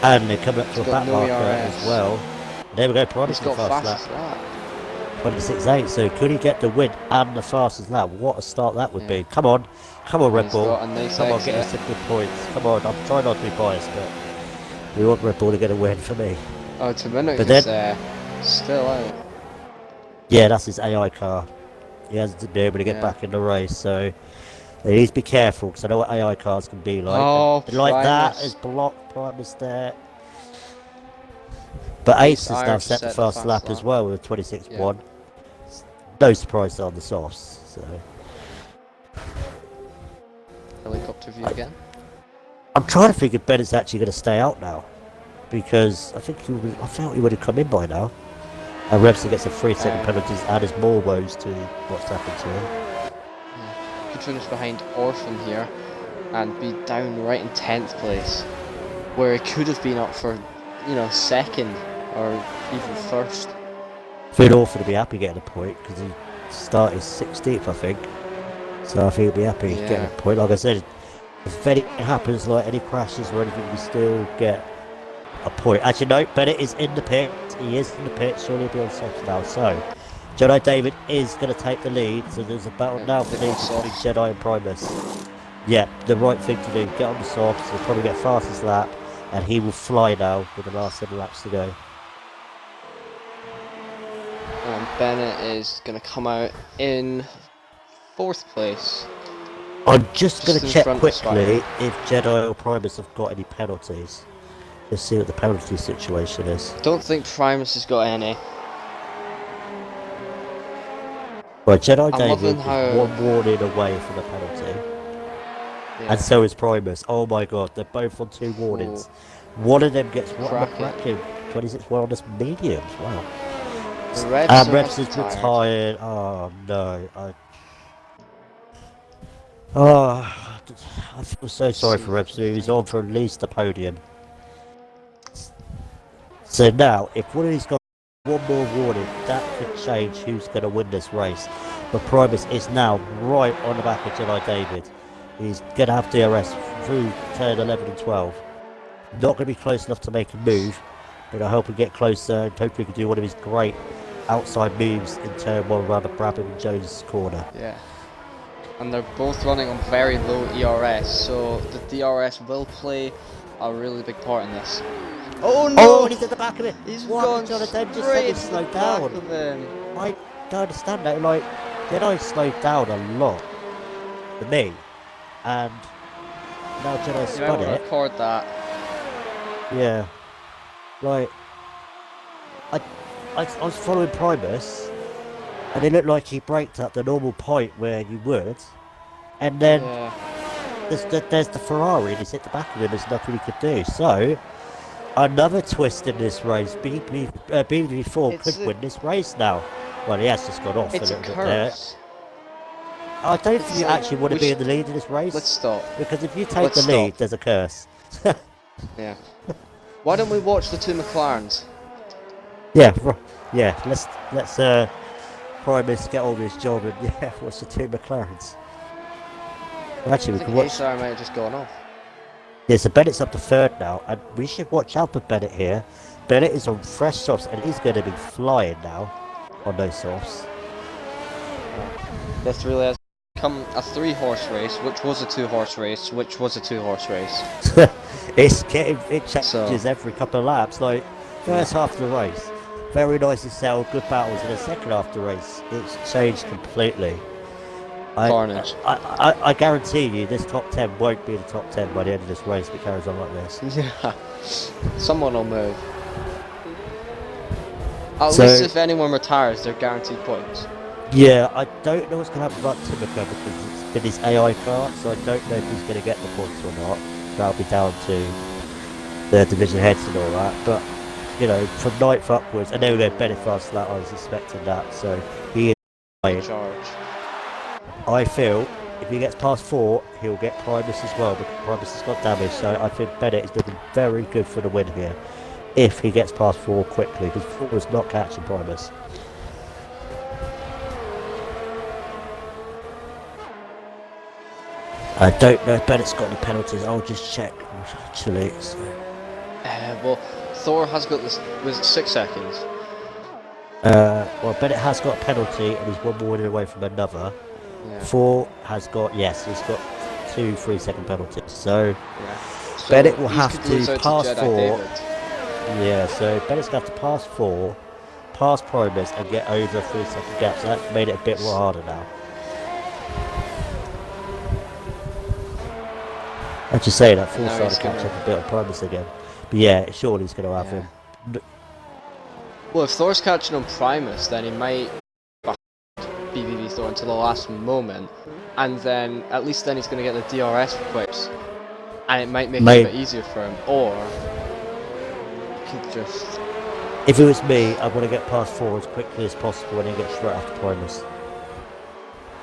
And they're coming up to a back marker as well. There we go, Primus He's got fast fastest lap. 26.8. So could he get the win and the fastest lap? What a start that would be. Come on, Red He's Bull. got a nice Come on, exit. get us some good points. Come on, I'm trying not to be biased, but we want Red Bull to get a win for me. Oh, Dominic But is then- still out. Yeah, that's his AI car. He hasn't been able to get back in the race, so they need to be careful, because I know what AI cars can be like. Oh, And like that Primus. is blocked Primus there. But Ace has now Irish set the set the fast lap fast as lap. well with 26.1. No surprise on the softs, so Helicopter view again. I'm trying to think if Bennett's actually going to stay out now, because I think I felt he would have come in by now. And Rebson gets a 3-second penalties, and there's more woes to what's happened to him. Could finish behind Orphan here and be down right in 10th place, where he could have been up for, second or even first. Feel awful to be happy getting a point, because he started 16th, I think. So I think he'll be happy getting a point. Like I said, if anything happens, like any crashes or anything, we still get a point. Actually, no, Bennett is in the pit. He is in the pit. Surely he'll be on soft now. So, Jedi David is going to take the lead. So there's a battle now for lead between Jedi and Primus. Yeah, the right thing to do. Get on the softs. He'll probably get fastest lap, and he will fly now with the last 7 laps to go. And Bennett is going to come out in 4th place. I'm just going to in check front of quickly if Jedi or Primus have got any penalties. Let's see what the penalty situation is. Don't think Primus has got any. Right, Jedi I'm David loving is how- 1 warning away from a penalty. Yeah. And so is Primus. Oh my god, they're both on 2 warnings. One of them gets what? Cracking. 26 on this mediums. Wow. The Reds And are Rebs is retired. retired. Oh no. I feel so sorry for Rebs. He's on for at least the podium. So now, if one of these got 1 more warning, that could change who's going to win this race. But Primus is now right on the back of Jedi David. He's going to have DRS through turn 11 and 12. Not going to be close enough to make a move, But I hope we get closer and hopefully we can do one of his great outside moves in turn 1 around the Brabham and Jones corner. Yeah. And they're both running on very low ERS, so the DRS will play a really big part in this. Oh no! Oh, and he's at the back of it! He's What gone happened, Jonathan? Just straight said to slow the down. back of him. I don't understand that. Like, then I slowed down a lot for me, and now Jedi You spun might it. record that. Yeah, like I was following Primus, and it looked like he braked at the normal point where you would, and then there's the Ferrari, and he's hit the back of him. There's nothing he could do. So another twist in this race. BB4 could win this race now. Well, he has just gone off a little bit there. I don't think you actually want to be in the lead in this race. Let's stop. Because if you take the lead, there's a curse. Yeah. Why don't we watch the two McLarens? Yeah, let's Primus get on his job and watch the two McLarens. Well, actually, we can watch. Sorry, might have just gone off. Yeah, so Bennett's up to third now, and we should watch out for Bennett here. Bennett is on fresh softs, and he's going to be flying now on those softs. This really has become a 3-horse race, which was a 2-horse race, which was a 2-horse race. It changes every couple of laps. Like first half of the race, very nice to sell, good battles, and the second half of the race, it's changed completely. Carnage. I guarantee you, this top 10 won't be the top 10 by the end of this race if it carries on like this. Yeah, someone will move. At least if anyone retires, they're guaranteed points. Yeah, I don't know what's going to happen about Timaka because it's been his AI car, so I don't know if he's going to get the points or not. That'll be down to the division heads and all that. But, you know, from 9th upwards, I know they're better fast that I was expecting that, so he is in charge. I feel if he gets past 4, he'll get Primus as well because Primus has got damage, so I think Bennett is looking very good for the win here if he gets past 4 quickly because 4 is not catching Primus. I don't know if Bennett's got any penalties. I'll just check actually. So. Well, Thor has got this. Was it 6 seconds? Well, Bennett has got a penalty and he's one more winning away from another. Yeah. 4 has got he's got 2 3-second penalties. So, Bennett will have to pass 4. Yeah, so Bennett's going to have to pass 4, pass Primus and get over a 3-second gap. So that's made it a bit more harder now. I just say that 4 started to catch up a bit on Primus again. But yeah, surely he's going to have him. Well, if Thor's catching on Primus, then he might BBB Thor until the last moment, and then at least then he's going to get the DRS quips, and it might make it a bit easier for him. Or he could just. If it was me, I'd want to get past 4 as quickly as possible and then get straight after Primus.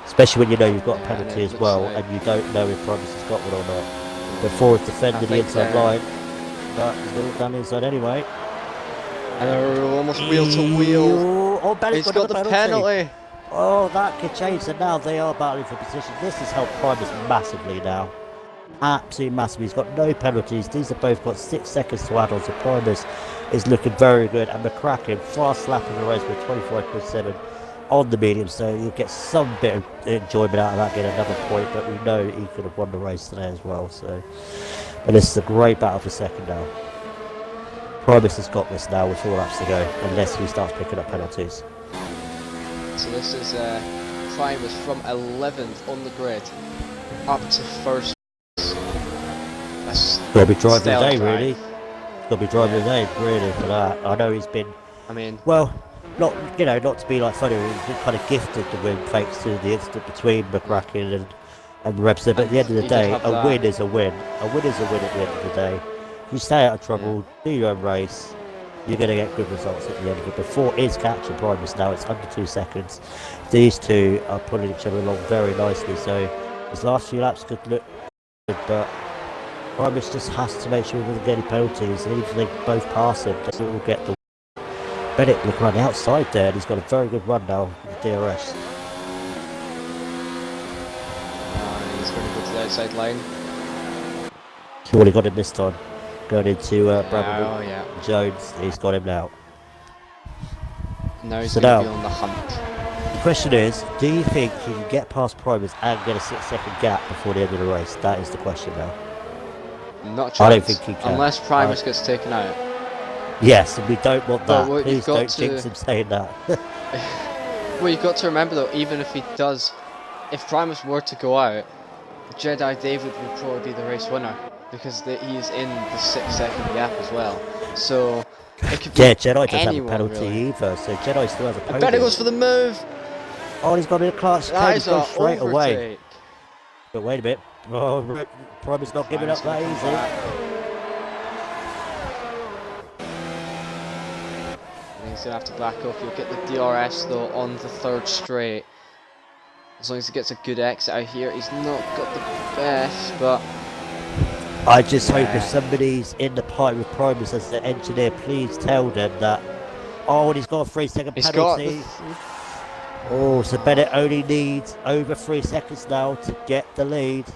Especially when you know you've got a penalty as well, and you don't know if Primus has got one or not. But 4 is defending the inside line, but he's got it down the inside anyway. And they're almost wheel to wheel. Oh, Bennett's got the penalty. Oh, that could change. So now they are battling for position. This has helped Primus massively now. Absolutely massively. He's got no penalties. These have both got 6 seconds to add on. So Primus is looking very good. And McCracken fast slapping the race with 25.7 on the medium. So you'll get some bit of enjoyment out of that, get another point. But we know he could have won the race today as well. So, and this is a great battle for second now. Primus has got this now with 4 laps to go, unless he starts picking up penalties. So this is Primus from 11th on the grid up to 1st. Got to be driving the day, really. Got to be driving the day, really, for that. I know he's been. Well, not to be like funny, he's been kind of gifted the win thanks to the incident between McCracken and Rebster. But at the end of the day, a win is a win. A win is a win at the end of the day. If you stay out of trouble, do your own race, you're going to get good results at the end of it. But 4 is catching Primus now, it's under 2 seconds. These two are pulling each other along very nicely, so his last few laps could look good, but Primus just has to make sure he doesn't get any penalties, and even if they both pass him, they will get the win. Bennett looking around the outside there, and he's got a very good run now with the DRS. He's going to go to the outside line. Surely got him this time. going into Bradley Oh yeah. Jones. He's got him now. Now he's So going to now- be on the hunt. The question is, do you think he can get past Primus and get a 6-second gap before the end of the race? That is the question now. Not a chance. I don't think he can. Unless Primus gets taken out. Yes, and we don't want But that. what Please you've got don't to- jinx him saying that. Well, you've got to remember though, even if he does, if Primus were to go out, Jedi David would probably be the race winner because he's in the 6-second gap as well. So it could be Yeah, Jedi doesn't have a anyone, penalty really. either, so Jedi still has a I podium. bet it goes for the move. Oh, he's got in a clutch. That He's is gone a straight away. overtake. But wait a minute. Oh, Primus not giving Primus up that gonna come easy. back. And he's gonna have to back off. He'll get the DRS though on the 3rd straight. As long as he gets a good exit out here, he's not got the best, but I just hope if Yeah. somebody's in the pipe with Primus as the engineer, please tell them that. Oh, and he's got a 3-second he's got penalty. the Oh, so Bennett only needs over 3 seconds now to get the lead.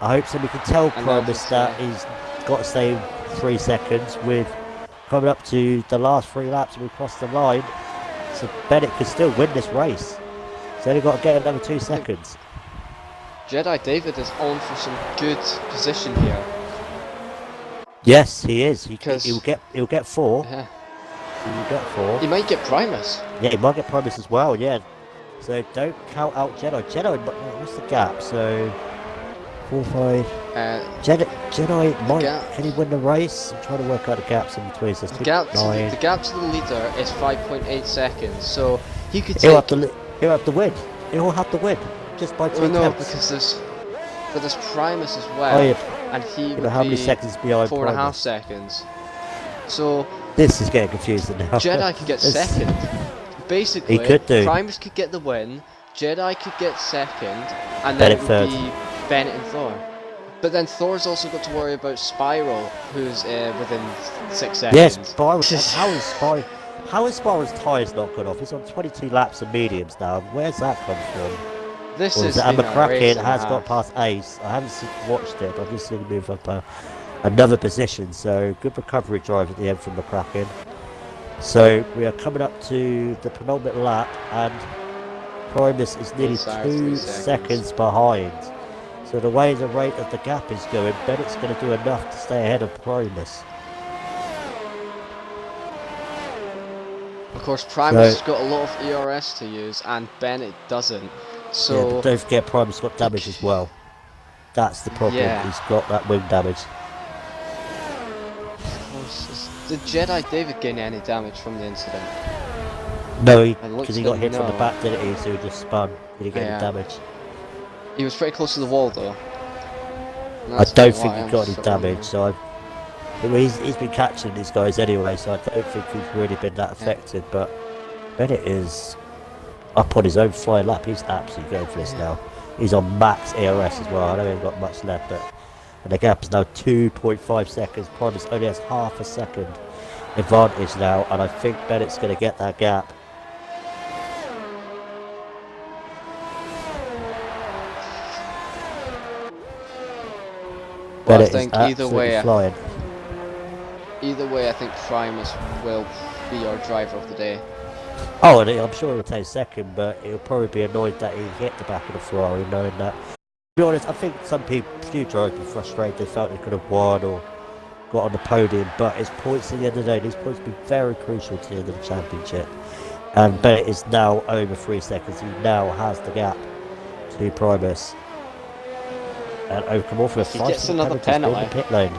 I hope somebody can tell And Primus that he's got to stay 3 seconds with coming up to the last 3 laps and we cross the line. So Bennett could still win this race. So only got to get another 2 seconds. Jedi David is on for some good position here. Yes, he is. Because- He'll get 4. Yeah. He'll get 4. He might get Primus. Yeah, he might get Primus as well, yeah. So don't count out Jedi. Jedi, what's the gap? So 4, 5. Jedi might. gap- Can he win the race? I'm trying to work out the gaps in between. So The gap, to, 9. the gap to the leader is 5.8 seconds, so he could He'll take. he'll have to win. He'll have to win just by 2 Well, no, attempts. because there's Primus as well, Oh yeah. and he You would know how many be seconds behind 4.5 Primus? seconds. So This is getting confusing now. Jedi could get This- second. Basically, He could do. Primus could get the win, Jedi could get second, and then Bennett it would third. be Bennett and Thor. But then Thor's also got to worry about Spiral, who's within 6 Yes, seconds. how is Spiral's tyres not gone off? He's on 22 laps of mediums now. Where's that come from? This Or is is it been a race McCracken and a has half. got past Ace. I haven't watched it, but I've just seen him move up another position. So good recovery drive at the end from McCracken. So we are coming up to the penultimate lap, and Primus is nearly Inside 2 3 seconds behind. So the way the rate of the gap is going, Bennett's going to do enough to stay ahead of Primus. Of course, Primus has got a lot of ERS to use, and Bennett doesn't. Yeah, So but don't forget Primus got damage as well. That's the problem. Yeah. He's got that wing damage. of course, did Jedi David gain any damage from the incident? No, It looks because he got like hit from the no. back, didn't he? So he just spun. Did he get Yeah. any damage? He was pretty close to the wall, though. And I that's don't why think I'm he got any sort of wondering. damage. So he's been catching these guys anyway. So I don't think he's really been that affected. But Bennett is up on his own flying lap. He's absolutely going for this now. He's on max ERS as well. I know he ain't got much left, but and the gap is now 2.5 seconds. Primus only has half a second advantage now, and I think Bennett's going to get that gap. But I Bennett think is absolutely flying. either way, I think Primus will be our driver of the day. Oh, and I'm sure he'll take second, but he'll probably be annoyed that he hit the back of the Ferrari, knowing that. To be honest, I think few drivers were frustrated. They felt they could have won or got on the podium, but it's points at the end of the day. These points will be very crucial to the end of the championship. And Bennett is now over 3 seconds. He now has the gap to Primus. And come off with If he gets another penalty. in the pit lane.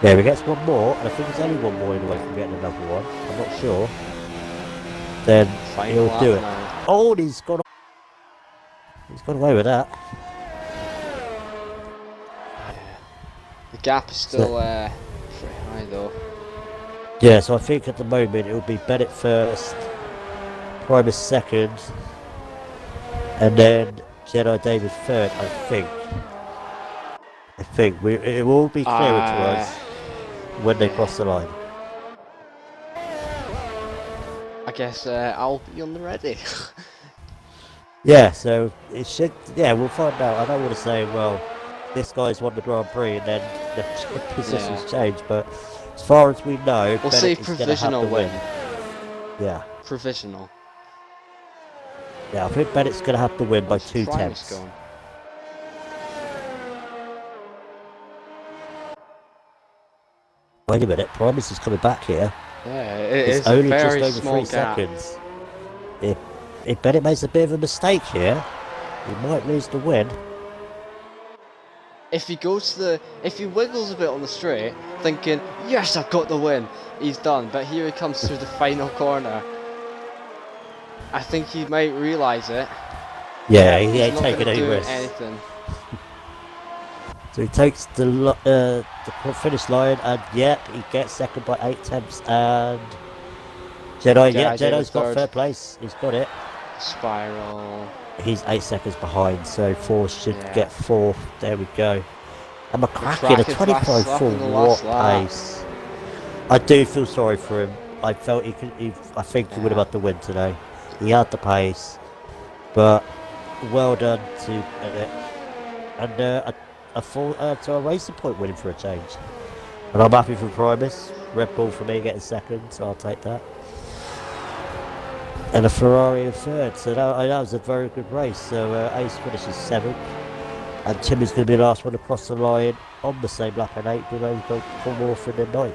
Yeah, if he gets one more, and I think there's only one more away from getting another one. I'm not sure. Then Final he'll lap do it. now. Oh, and he's got away with that. The gap is still pretty high, though. Yeah, so I think at the moment it will be Bennett first, Primus second, and then Jedi David third. I think it will be clearer to us when they cross the line. I guess I'll be on the ready. Yeah, so it should. Yeah, we'll find out. I don't want to say, well, this guy's won the Grand Prix, and then the positions change, but as far as we know, We'll say Bennett is going to have the provisional win. win. Yeah. Provisional. Yeah, I think Bennett's going to have the win by Where's 2 Primus tenths. going? Wait a minute, Primus is coming back here. Yeah, it It's is a only very just over small 3 gap. seconds. If Bennett makes a bit of a mistake here, he might lose the win. If he wiggles a bit on the straight, thinking, yes, I've got the win, he's done. But here he comes through the final corner. I think he might realise it. Yeah, he He's ain't not taking gonna any do risks. anything. So he takes the finish line, and yep, he gets second by 8 tenths. And Jedi's got third. third place. He's got it. Spiral. He's 8 seconds behind, so Force should get fourth. There we go. And McCracken, a 25.4 watt pace. I do feel sorry for him. I felt I think he would have had the win today. He had the pace, but well done to Bennett. And a racing point winning for a change. And I'm happy for Primus. Red Bull for me getting second, so I'll take that. And a Ferrari in third, so that was a very good race. So Ace finishes 7th, and Tim is going to be the last one across the line on the same lap in 8th, with only Paul Morphin in 9th.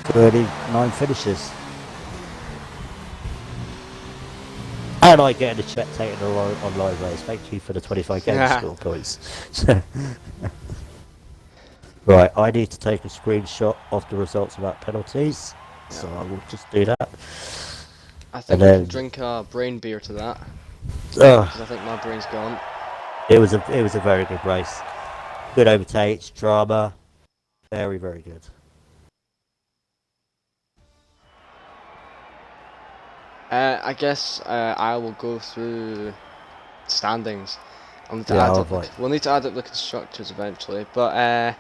39 finishes. And I get a spectator on live race. Thank you for the 25 game score points. Right, I need to take a screenshot of the results of that penalties. So I will just do that. I think we can drink a brain beer to that. Because I think my brain's gone. It was a very good race. Good overtakes, drama. Very, very good. I guess I will go through standings. We'll need to add up the constructors eventually. But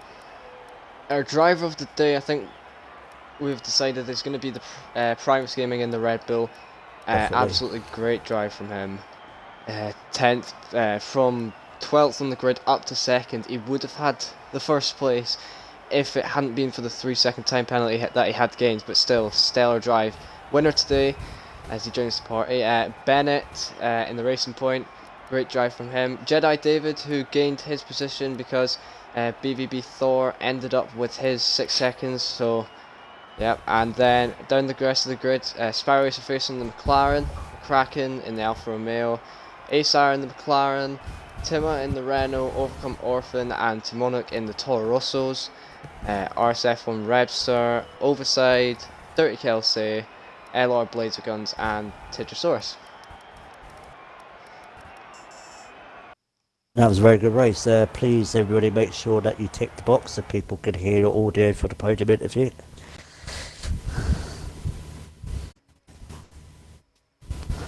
our driver of the day, I think we've decided is going to be the Primus Gaming in the Red Bull. Absolutely great drive from him. 10th from 12th on the grid up to 2nd. He would have had the first place if it hadn't been for the 3-second time penalty that he had gained. But still, stellar drive. Winner today as he joins the party. Bennett in the racing point. Great drive from him. Jedi David, who gained his position because BVB Thor ended up with his 6 seconds. So, yep. And then down the rest of the grid, Sparrow Racer facing the McLaren, Kraken in the Alfa Romeo, Acer in the McLaren, Tima in the Renault, Overcome Orphan, and Timonic in the Toro Rossos. RSF1 Rebster, Overside, Dirty Kelsey, LR Blades of Guns, and Tetrasaurus. That was a very good race. Please, everybody, make sure that you tick the box so people can hear your audio for the podium interview.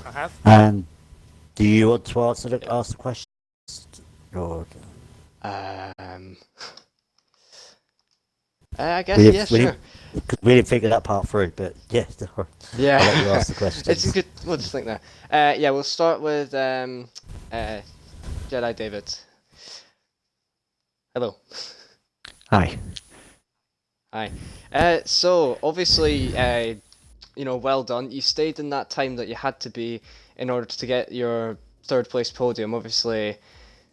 I have. And do you want to ask the question? Or... I guess, sure. We didn't figure that part through, but yeah. Yeah. I'll let you ask the questions. It's a good. We'll just think there. Yeah, we'll start with Jedi David. Hello. Hi. Hi. So obviously, well done. You stayed in that time that you had to be in order to get your third place podium. Obviously,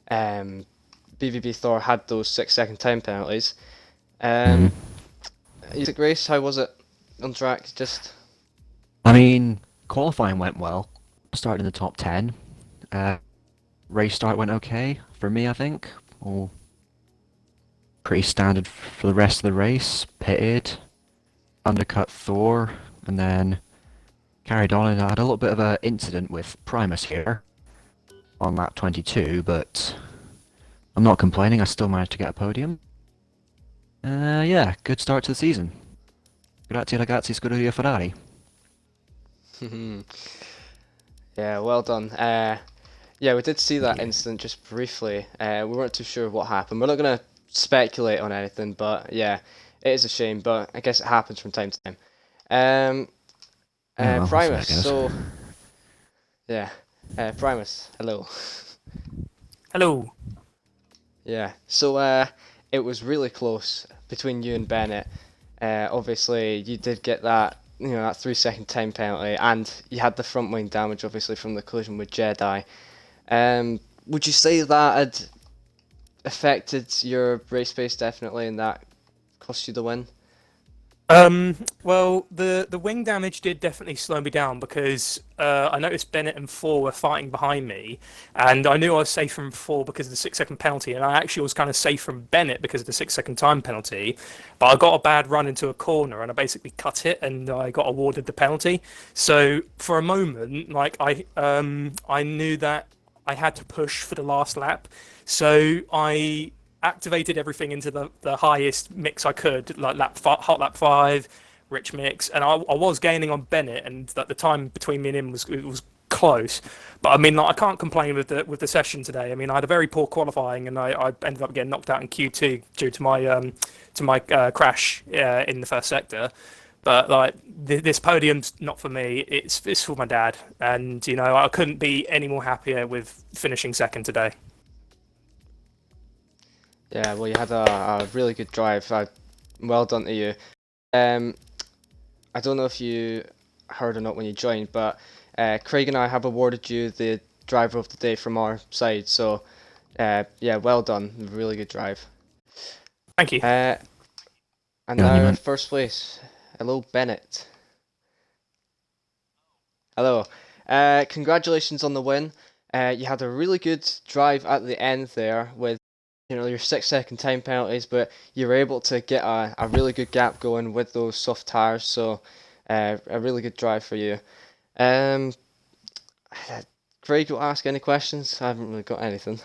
BVB Thor had those 6-second time penalties. Music race, how was it on track? I mean, qualifying went well. Started in the top 10. Race start went okay for me, I think. All pretty standard for the rest of the race. Pitted, undercut Thor, and then carried on. And I had a little bit of an incident with Primus here on lap 22, but I'm not complaining. I still managed to get a podium. Yeah, good start to the season. Grazie ragazzi, scuderia Ferrari. Yeah, well done. Yeah, we did see that incident just briefly. We weren't too sure what happened. We're not going to speculate on anything, but yeah, it is a shame, but I guess it happens from time to time. Primus, so... Yeah, Primus, hello. Hello. Yeah. So it was really close between you and Bennett. Obviously, you did get that, that 3 second time penalty, and you had the front wing damage, obviously, from the collision with Jedi. Would you say that had affected your race pace definitely, and that cost you the win? Well, the wing damage did definitely slow me down because I noticed Bennett and Four were fighting behind me, and I knew I was safe from Four because of the 6 second penalty, and I actually was kind of safe from Bennett because of the 6 second time penalty. But I got a bad run into a corner, and I basically cut it, and I got awarded the penalty. So for a moment, like I knew that I had to push for the last lap, so I activated everything into the highest mix I could, like hot lap 5, rich mix, and I was gaining on Bennett, and that the time between me and him was close. But I mean, like, I can't complain with the session today. I mean, I had a very poor qualifying, and I ended up getting knocked out in Q2 due to my crash in the first sector. But like this podium's not for me. It's for my dad, and I couldn't be any more happier with finishing second today. Yeah, well, you had a really good drive. Well done to you. Um, I don't know if you heard or not when you joined, but Craig and I have awarded you the driver of the day from our side. So, yeah, well done. Really good drive. Thank you. And Good on you, now man. first place. Hello, Bennett. Hello. Congratulations on the win. You had a really good drive at the end there with your 6 second time penalties, but you were able to get a really good gap going with those soft tires. So a really good drive for you. Um, Craig, will ask any questions? I haven't really got anything.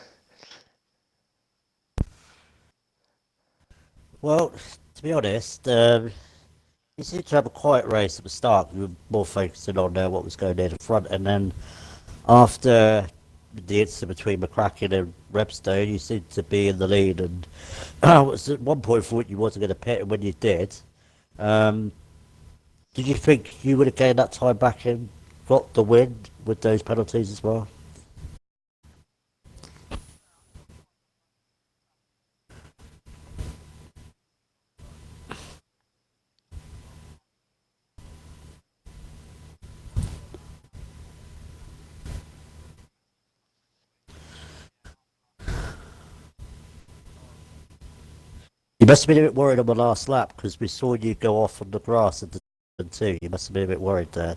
Well, to be honest, you seemed to have a quiet race at the start. You were more focusing on what was going near the front, and then after the incident between McCracken and Repstone, you seemed to be in the lead. And I was at one point thought you wasn't going to pit, and when you did, um, did you think you would have gained that time back and got the win with those penalties as well? You must have been a bit worried on the last lap because we saw you go off on the grass at the two. You must have been a bit worried there.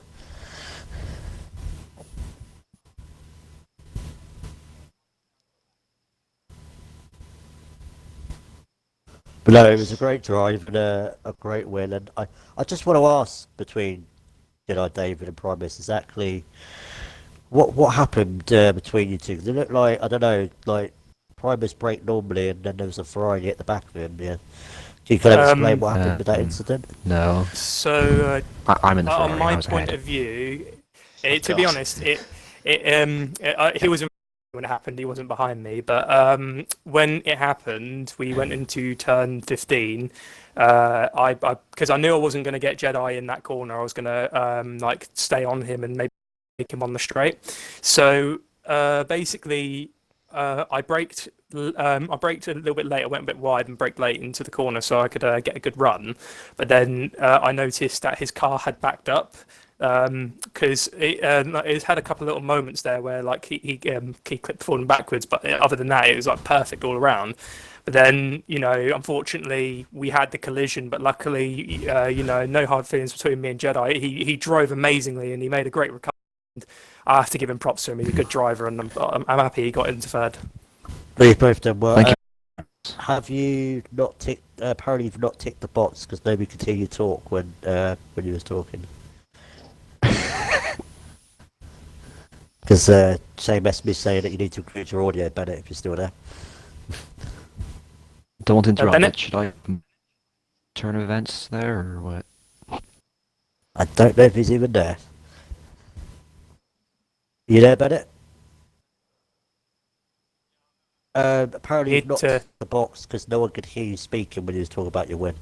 But no, it was a great drive and a great win. And I just want to ask between David and Primus exactly what happened between you two. 'Cause it looked like, I don't know, like Primus brake normally and then there was a Ferrari at the back of him. Yeah. Can you kind of explain what happened with that incident? No, So I'm in the Ferrari. on I my was point ahead. of view, to be God. honest, he was in when it happened. He wasn't behind me, but when it happened, we went into turn 15. I because I knew I wasn't going to get Jedi in that corner. I was going to like stay on him and maybe take him on the straight. So basically, I braked. I braked a little bit late. I went a bit wide and braked late into the corner so I could get a good run. But then I noticed that his car had backed up because it's had a couple of little moments there where like he clipped forward backwards. But other than that, it was like perfect all around. But then, unfortunately, we had the collision. But luckily, no hard feelings between me and Jedi. He drove amazingly and he made a great recovery. I have to give him props to him. He's a good driver, and I'm happy he got into third. We've both done well. Thank you. Have you not ticked? Apparently, you've not ticked the box because nobody could hear you talk when you was talking. Because Shane messaged me saying that you need to include your audio, Bennett, if you're still there. Don't want to interrupt, Bennett? but should I turn of events there or what? I don't know if he's even there. You there, Bennett? Apparently, you've not ticked the box because no one could hear you speaking when you was talking about your win.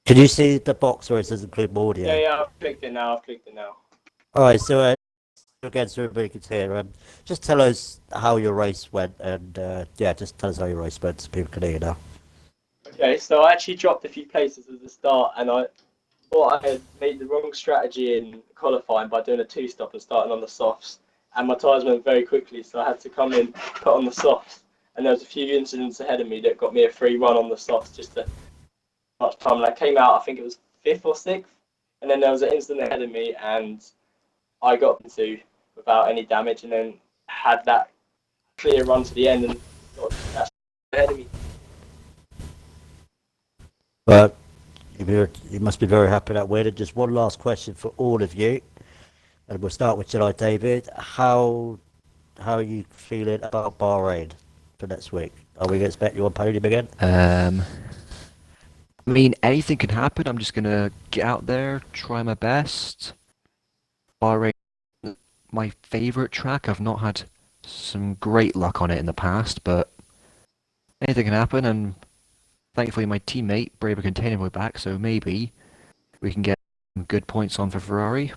Can you see the box where it says include more audio? Yeah, I've clicked it now. Alright, so again so everybody can hear. Just tell us how your race went, and just tell us how your race went so people can hear now. Okay, so I actually dropped a few places at the start, and I thought I had made the wrong strategy in qualifying by doing a two-stop and starting on the softs. And my tyres went very quickly, so I had to come in, put on the softs. And there was a few incidents ahead of me that got me a free run on the softs just to much time. And I came out, I think it was fifth or sixth, and then there was an incident ahead of me, and I got into without any damage, and then had that clear run to the end, and got that ahead of me. But you must be very happy that win. And just one last question for all of you, and we'll start with Jedi David. How are you feeling about Bahrain for next week? Are we going to expect you on podium again? I mean, anything can happen. I'm just gonna get out there, try my best. Bahrain, my favorite track. I've not had some great luck on it in the past, but anything can happen. And thankfully, my teammate Braber Container will be back, so maybe we can get some good points on for Ferrari.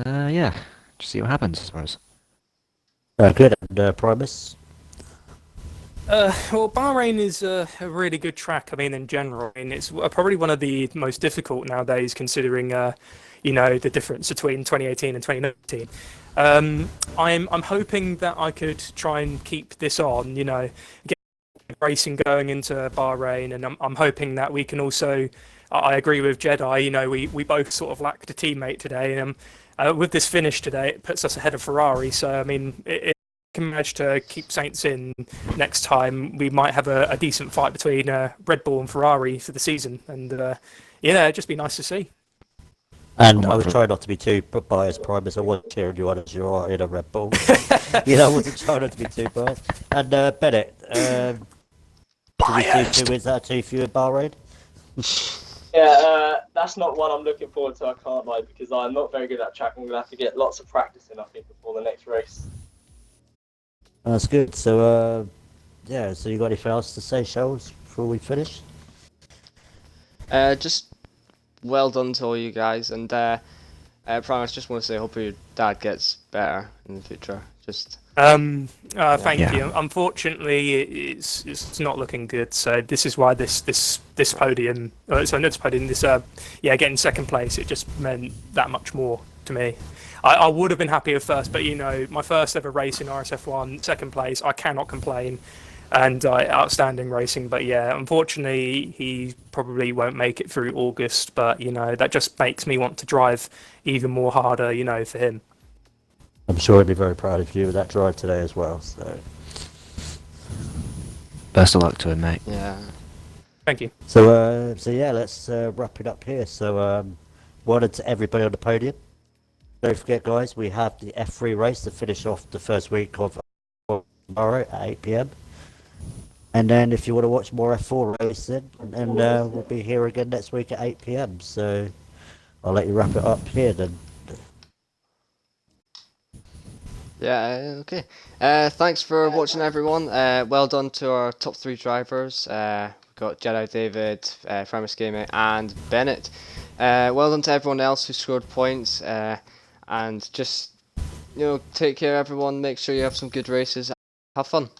Yeah, just see what happens, I suppose. Good. And Primus? Well, Bahrain is a really good track. I mean, in general, I mean, it's probably one of the most difficult nowadays, considering the difference between 2018 and 2019. I'm hoping that I could try and keep this on, get racing going into Bahrain, and I'm hoping that we can also. I agree with Jedi. We both sort of lacked a teammate today, and with this finish today, it puts us ahead of Ferrari. So I mean, it can manage to keep Saints in next time, we might have a decent fight between Red Bull and Ferrari for the season, and it'd just be nice to see. And I was trying not to be too biased, Primus. I wasn't cheering you on as you are in a Red Bull. I wasn't trying not to be too biased. And Bennett, did you see 2 wins out of 2 for you in Bahrain? Yeah, that's not one I'm looking forward to, I can't lie, because I'm not very good at track. I'm going to have to get lots of practice in, I think, before the next race. That's good. So, so you got anything else to say, Charles, before we finish? Just well done to all you guys, and Primus, just want to say, hope your dad gets better in the future. Thank you. Unfortunately, it's not looking good. So this is why this podium, getting second place, it just meant that much more to me. I would have been happy at first, but my first ever race in RSF1, second place, I cannot complain, and outstanding racing. But yeah, unfortunately, he probably won't make it through August. But that just makes me want to drive even more harder, for him. I'm sure he'd be very proud of you with that drive today as well. So, best of luck to him, mate. Yeah. Thank you. So let's wrap it up here. So, well done to everybody on the podium. Don't forget, guys, we have the F3 race to finish off the first week of tomorrow at 8 PM. And then if you want to watch more F4 racing, and we'll be here again next week at 8 PM. So I'll let you wrap it up here then. Yeah, okay. Thanks for watching, everyone. Well done to our top 3 drivers. We've got Jedi David, Primus Gaming, and Bennett. Well done to everyone else who scored points. And just, take care, everyone. Make sure you have some good races. Have fun.